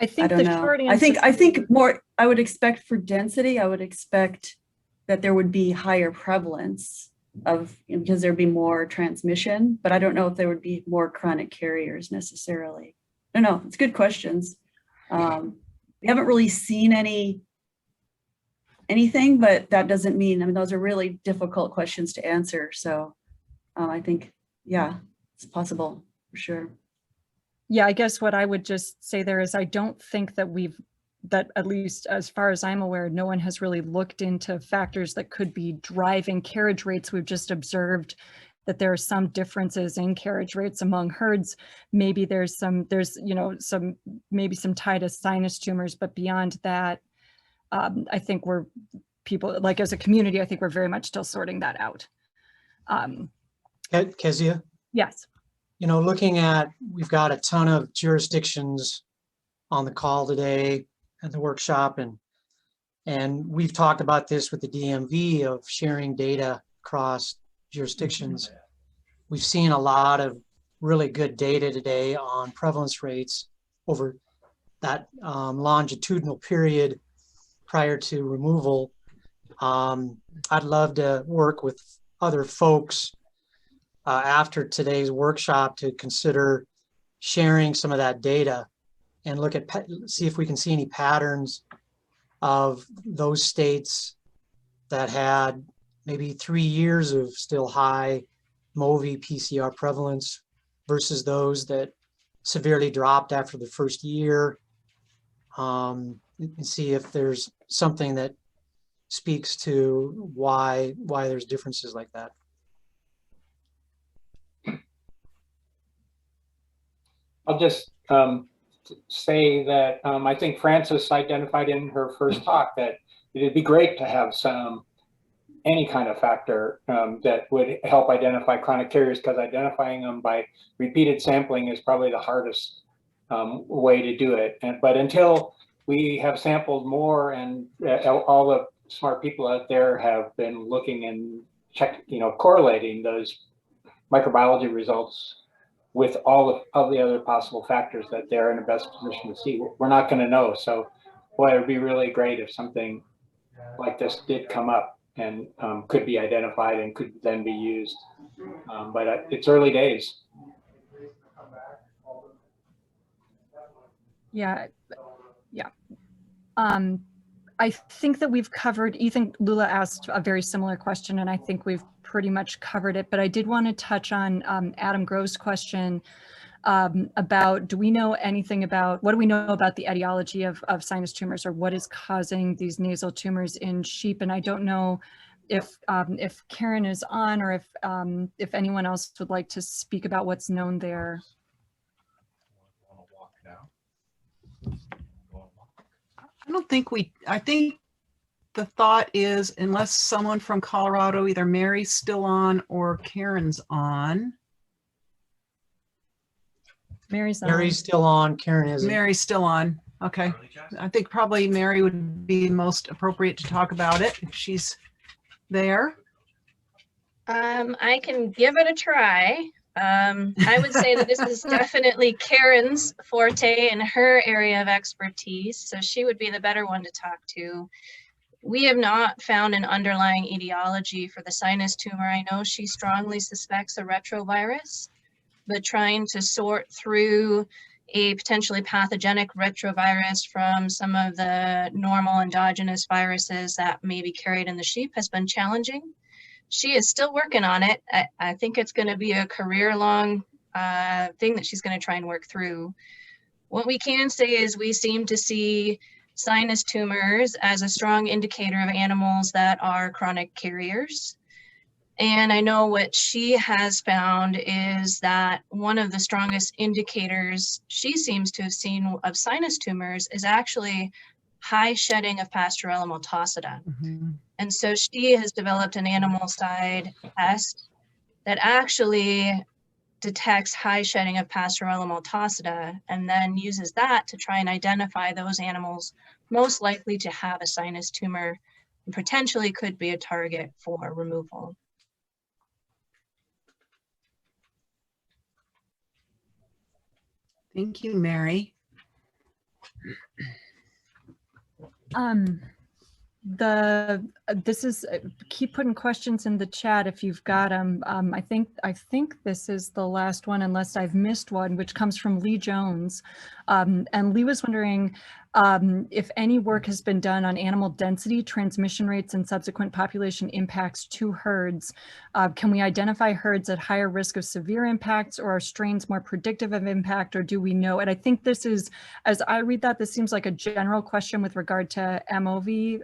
think don't know. Short answer. I think more. I would expect for density. I would expect that there would be higher prevalence of, because there'd be more transmission. But I don't know if there would be more chronic carriers necessarily. I don't know. It's good questions. We haven't really seen anything, but that doesn't mean. I mean, those are really difficult questions to answer. So. I think, yeah, it's possible for sure. Yeah, I guess what I would just say there is I don't think that that at least as far as I'm aware, no one has really looked into factors that could be driving carriage rates. We've just observed that there are some differences in carriage rates among herds. Maybe there's maybe some tie to sinus tumors, but beyond that, I think as a community, I think we're very much still sorting that out. Kezia? Yes. We've got a ton of jurisdictions on the call today at the workshop, and we've talked about this with the DMV of sharing data across jurisdictions. We've seen a lot of really good data today on prevalence rates over that longitudinal period prior to removal. I'd love to work with other folks after today's workshop to consider sharing some of that data and see if we can see any patterns of those states that had maybe 3 years of still high MOVI PCR prevalence versus those that severely dropped after the first year, and see if there's something that speaks to why there's differences like that. I'll just say that I think Frances identified in her first talk that it'd be great to have some any kind of factor that would help identify chronic carriers, because identifying them by repeated sampling is probably the hardest way to do it. But until we have sampled more, and all the smart people out there have been looking and correlating those microbiology results with all of the other possible factors that they're in the best position to see, we're not going to know. So, boy, it would be really great if something like this did come up and could be identified and could then be used. But it's early days. Yeah. I think that we've covered, Ethan Lula asked a very similar question, and I think we've pretty much covered it, but I did want to touch on Adam Grove's question about, do we know anything about, what do we know about the etiology of sinus tumors, or what is causing these nasal tumors in sheep? And I don't know if Karen is on, or if anyone else would like to speak about what's known there. I think the thought is, unless someone from Colorado, either Mary's still on or Karen's on. Mary's still on, Karen isn't. Mary's still on. Okay. I think probably Mary would be most appropriate to talk about it if she's there. I can give it a try. I would say that this is definitely Karen's forte and her area of expertise, so she would be the better one to talk to. We have not found an underlying etiology for the sinus tumor. I know she strongly suspects a retrovirus, but trying to sort through a potentially pathogenic retrovirus from some of the normal endogenous viruses that may be carried in the sheep has been challenging. She is still working on it. I think it's going to be a career-long thing that she's going to try and work through. What we can say is we seem to see sinus tumors as a strong indicator of animals that are chronic carriers. And I know what she has found is that one of the strongest indicators she seems to have seen of sinus tumors is actually high shedding of Pasteurella multocida. And so she has developed an animal side test that actually detects high shedding of Pasteurella multocida, and then uses that to try and identify those animals most likely to have a sinus tumor and potentially could be a target for removal. Thank you, Mary. This is, keep putting questions in the chat if you've got them. I think this is the last one, unless I've missed one, which comes from Lee Jones. And Lee was wondering if any work has been done on animal density, transmission rates, and subsequent population impacts to herds. Can we identify herds at higher risk of severe impacts, or are strains more predictive of impact, or do we know? And I think this is, as I read that, this seems like a general question with regard to MOV.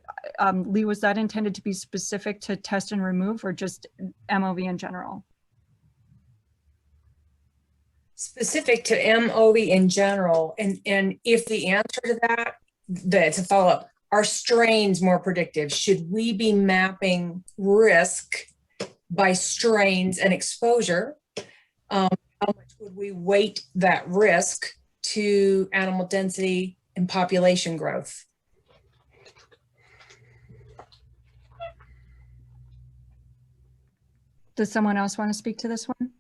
Lee, was that intended to be specific to test and remove, or just MOV in general? Specific to MOV in general, and if the answer to that, that's a follow-up, are strains more predictive? Should we be mapping risk by strains and exposure? How much would we weight that risk to animal density and population growth? Does someone else want to speak to this one?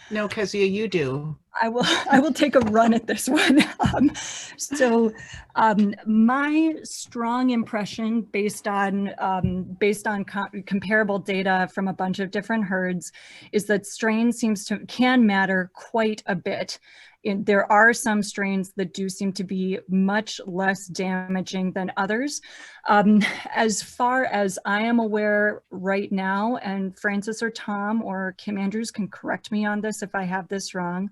No, Kezia, you do. I will take a run at this one. My strong impression, based on comparable data from a bunch of different herds, is that strains can matter quite a bit. There are some strains that do seem to be much less damaging than others. As far as I am aware right now, and Francis or Tom or Kim Andrews can correct me on this if I have this wrong,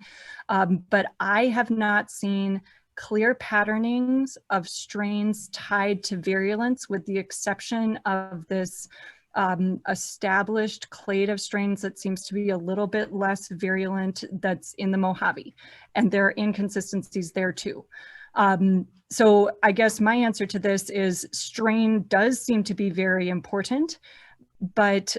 but I have not seen clear patternings of strains tied to virulence, with the exception of this established clade of strains that seems to be a little bit less virulent that's in the Mojave, and there are inconsistencies there too. So I guess my answer to this is strain does seem to be very important, but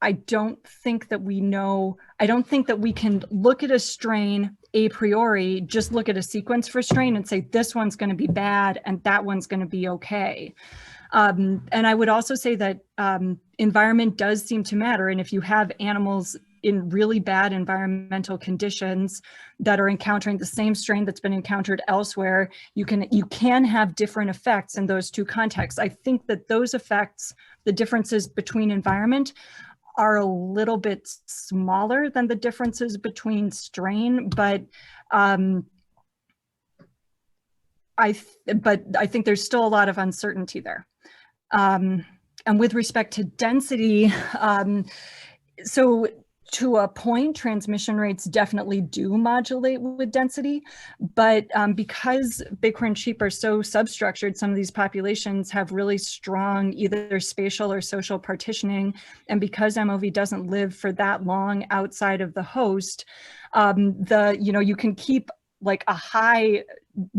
I don't think that we know, I don't think that we can look at a strain a priori, just look at a sequence for strain and say this one's going to be bad and that one's going to be okay. And I would also say that environment does seem to matter. And if you have animals in really bad environmental conditions that are encountering the same strain that's been encountered elsewhere, you can have different effects in those two contexts. I think that those effects, the differences between environment, are a little bit smaller than the differences between strain, but I think there's still a lot of uncertainty there. And with respect to density, so to a point, transmission rates definitely do modulate with density, but because bighorn sheep are so substructured, some of these populations have really strong either spatial or social partitioning, and because MOV doesn't live for that long outside of the host, you can keep like a high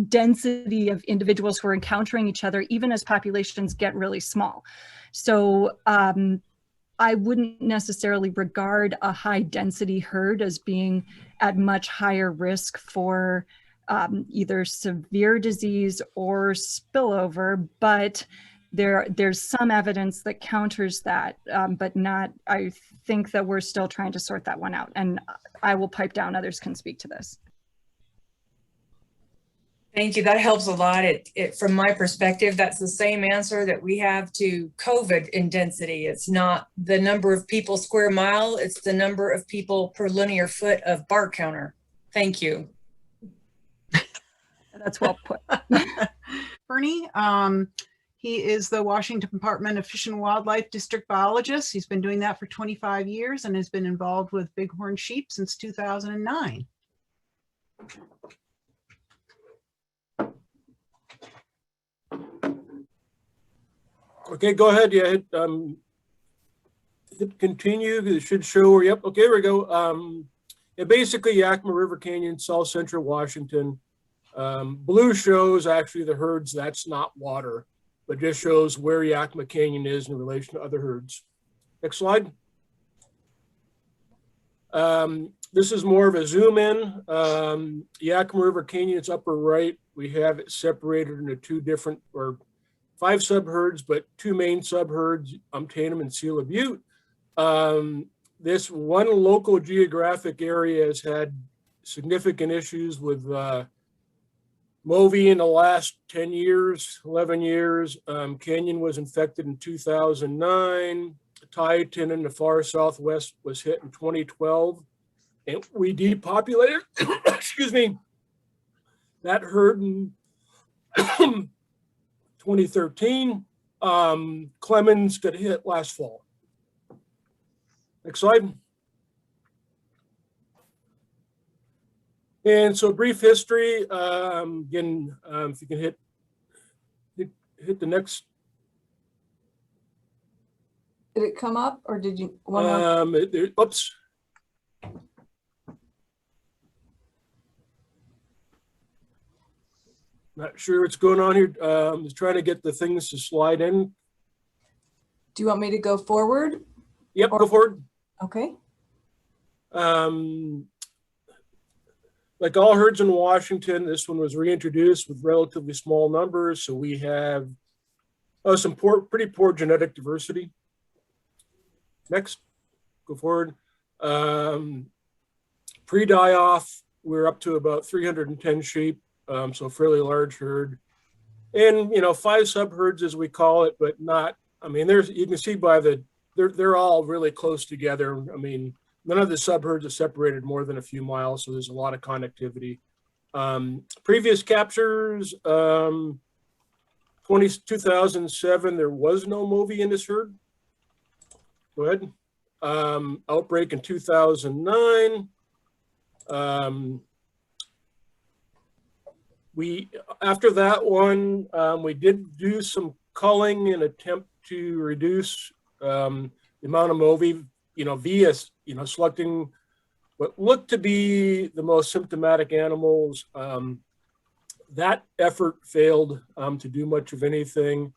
density of individuals who are encountering each other even as populations get really small. So I wouldn't necessarily regard a high density herd as being at much higher risk for either severe disease or spillover, but there's some evidence that counters that, but not, I think that we're still trying to sort that one out. And I will pipe down, others can speak to this. Thank you. That helps a lot. From my perspective, that's the same answer that we have to COVID in density. It's not the number of people square mile, it's the number of people per linear foot of bar counter. Thank you. That's well put. Bernie, he is the Washington Department of Fish and Wildlife District Biologist. He's been doing that for 25 years and has been involved with bighorn sheep since 2009. Okay, go ahead. Yeah, hit continue. It should show. Yep. Okay, here we go. Yeah, basically Yakima River Canyon, South Central Washington. Blue shows actually the herds. That's not water, but just shows where Yakima Canyon is in relation to other herds. Next slide. This is more of a zoom in. Yakima River Canyon, it's upper right. We have it separated into two different, or 5 subherds, but 2 main subherds, Tatum and Seala Butte. This one local geographic area has had significant issues with MOVI in the last 10 years, 11 years. Canyon was infected in 2009. Tieton in the far southwest was hit in 2012. And we depopulated, excuse me, that herd in 2013, Clemens got hit last fall. Next slide. And so brief history, again, if you can hit the next. Did it come up or did you want to? Oops. Not sure what's going on here. Just trying to get the things to slide in. Do you want me to go forward? Yep, go forward. Okay. Like all herds in Washington, this one was reintroduced with relatively small numbers. So we have some pretty poor genetic diversity. Next, go forward. Pre-die-off, we're up to about 310 sheep. So fairly large herd, and 5 subherds as we call it, but not. I mean, you can see by they're all really close together. I mean, none of the subherds are separated more than a few miles, so there's a lot of connectivity. Previous captures, 2007, there was no MOVI in this herd. Go ahead. Outbreak in 2009. After that one, we did do some culling in attempt to reduce the amount of MOVI, via, selecting what looked to be the most symptomatic animals. that effort failed to do much of anything.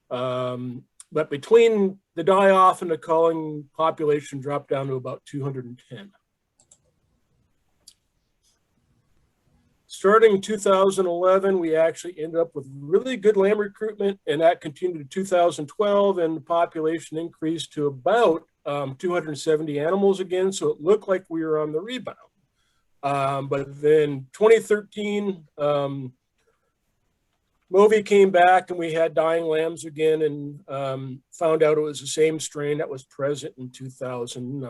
But between the die-off and the culling, population dropped down to about 210. Starting in 2011, we actually ended up with really good lamb recruitment, and that continued to 2012, and the population increased to about 270 animals again, so it looked like we were on the rebound. But then 2013, Movie came back and we had dying lambs again, and found out it was the same strain that was present in 2009.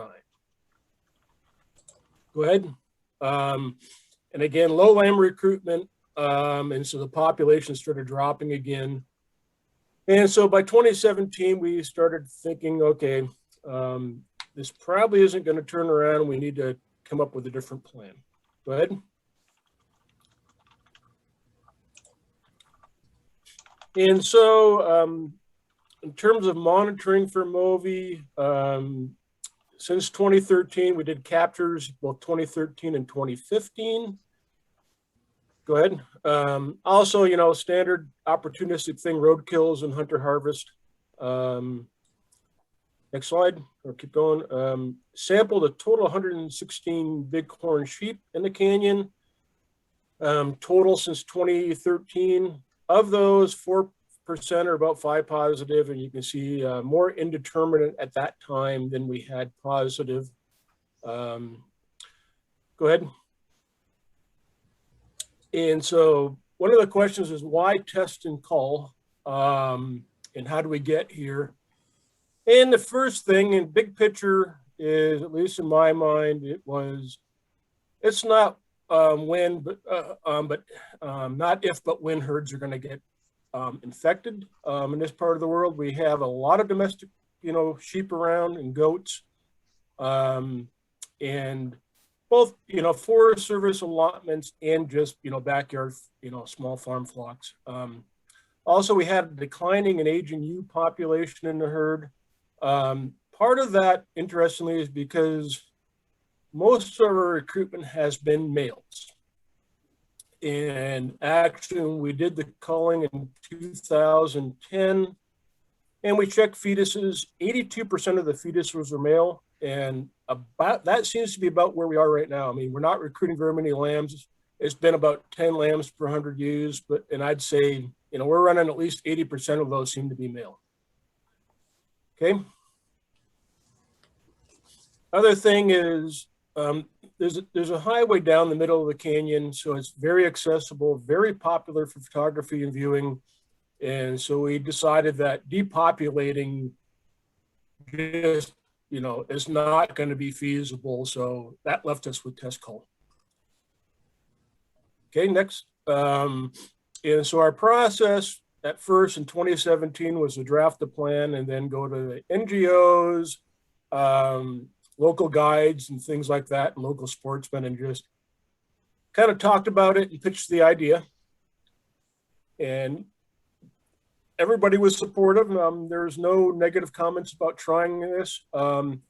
Go ahead. And again, low lamb recruitment, and so the population started dropping again. And so by 2017, we started thinking, okay, this probably isn't going to turn around. We need to come up with a different plan. Go ahead. And so in terms of monitoring for Movie, since 2013, we did captures both 2013 and 2015. Go ahead. Also, you know, standard opportunistic thing, roadkills and hunter harvest. Next slide, or keep going. Sampled a total 116 bighorn sheep in the canyon. Total since 2013. Of those, 4% are about 5 positive, and you can see more indeterminate at that time than we had positive. Go ahead. And so one of the questions is why test and cull, and how do we get here? And the first thing in big picture is, at least in my mind, it's not when, but not if, but when herds are going to get infected. In this part of the world, we have a lot of domestic, you know, sheep around and goats, and both, you know, Forest Service allotments and just, you know, backyard, you know, small farm flocks. Also, we had a declining and aging ewe population in the herd. Part of that, interestingly, is because most of our recruitment has been males. And actually, when we did the culling in 2010, and we checked fetuses, 82% of the fetuses were male, and about that seems to be about where we are right now. I mean, we're not recruiting very many lambs. It's been about 10 lambs per 100 ewes, and I'd say, you know, we're running at least 80% of those seem to be male. Okay. Other thing is, there's a highway down the middle of the canyon, so it's very accessible, very popular for photography and viewing. And so we decided that depopulating just, you know, is not going to be feasible. So that left us with test cull. Okay, next. And so our process at first in 2017 was to draft the plan and then go to the NGOs, local guides and things like that, and local sportsmen, and just kind of talked about it and pitched the idea. And everybody was supportive. There's no negative comments about trying this. And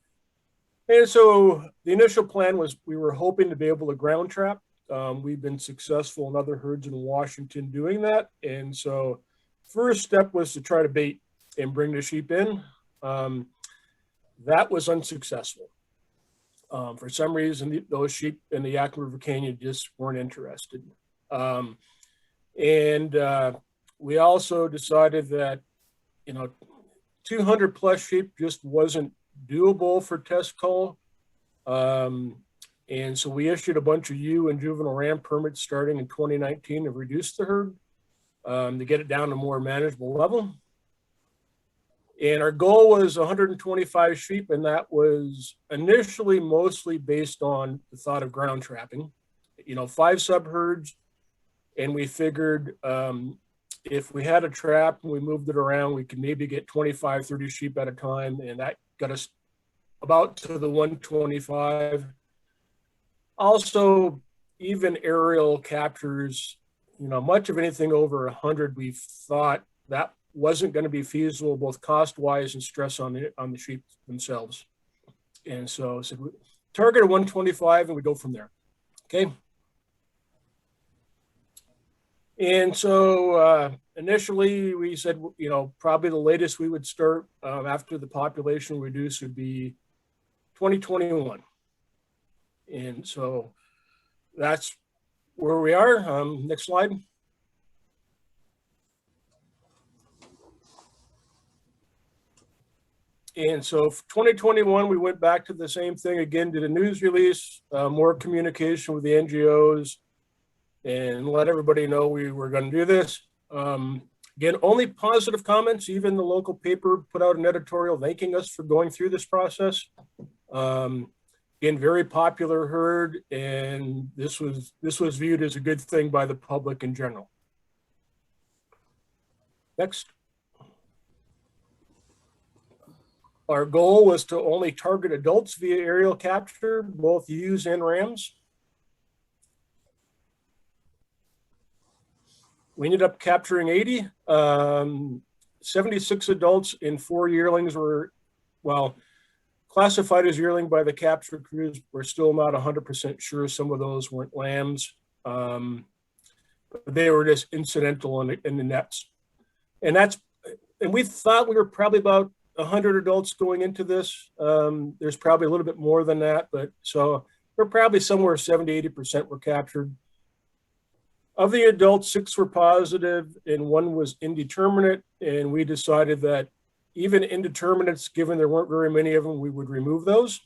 so the initial plan was we were hoping to be able to ground trap. We've been successful in other herds in Washington doing that. And so first step was to try to bait and bring the sheep in. That was unsuccessful. For some reason, those sheep in the Yakima River Canyon just weren't interested. We also decided that, you know, 200 plus sheep just wasn't doable for test cull. And so we issued a bunch of ewe and juvenile ram permits starting in 2019 to reduce the herd, to get it down to a more manageable level. And our goal was 125 sheep, and that was initially mostly based on the thought of ground trapping. You know, 5 subherds, and we figured if we had a trap and we moved it around, we could maybe get 25, 30 sheep at a time, and that got us about to the 125. Also, even aerial captures, you know, much of anything over 100, we thought that wasn't going to be feasible, both cost-wise and stress on the sheep themselves. And so I said, target of 125, and we go from there. Okay. And so initially we said, you know, probably the latest we would start after the population reduce would be 2021. And so that's where we are. Next slide. And so for 2021, we went back to the same thing again, did a news release, more communication with the NGOs, and let everybody know we were going to do this. Again, only positive comments. Even the local paper put out an editorial thanking us for going through this process. Again, very popular herd, and this was viewed as a good thing by the public in general. Next. Our goal was to only target adults via aerial capture, both ewes and rams. We ended up capturing 80. 76 adults and 4 yearlings were, well, classified as yearling by the capture crews. We're still not 100% sure. Some of those weren't lambs. They were just incidental in the nets. And we thought we were probably about 100 adults going into this. There's probably a little bit more than that, but so we're probably somewhere 70, 80% were captured. Of the adults, 6 were positive and 1 was indeterminate. And we decided that even indeterminates, given there weren't very many of them, we would remove those.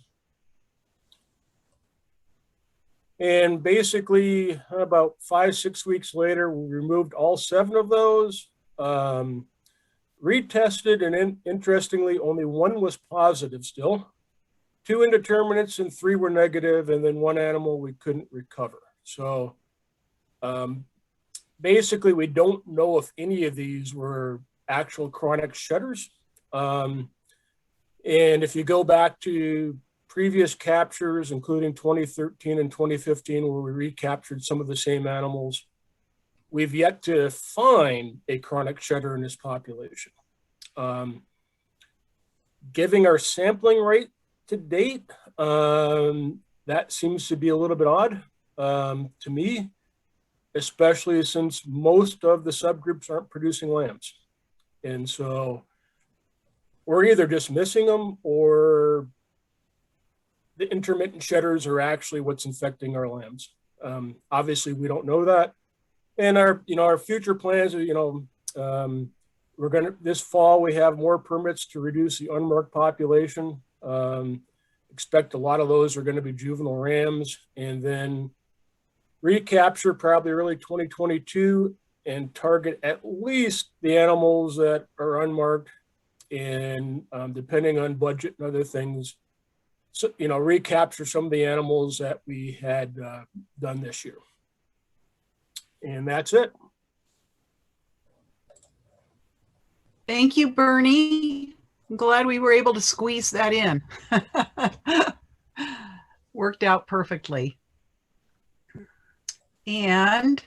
And basically about 5-6 weeks later, we removed all 7 of those. Retested, and interestingly, only 1 was positive still. 2 indeterminates and 3 were negative, and then 1 animal we couldn't recover. So basically, we don't know if any of these were actual chronic shedders. And if you go back to previous captures, including 2013 and 2015, where we recaptured some of the same animals, we've yet to find a chronic shedder in this population. Giving our sampling rate to date, that seems to be a little bit odd to me, especially since most of the subgroups aren't producing lambs. And so we're either just missing them or the intermittent shedders are actually what's infecting our lambs. Obviously, we don't know that. And our future plans are, we're gonna, this fall, we have more permits to reduce the unmarked population. Expect a lot of those are gonna be juvenile rams, and then recapture probably early 2022 and target at least the animals that are unmarked, and depending on budget and other things, so, recapture some of the animals that we had done this year. And that's it. Thank you, Bernie. I'm glad we were able to squeeze that in. Worked out perfectly. And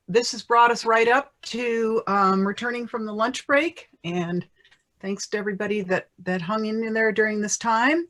this has brought us right up to returning from the lunch break. And thanks to everybody that hung in there during this time.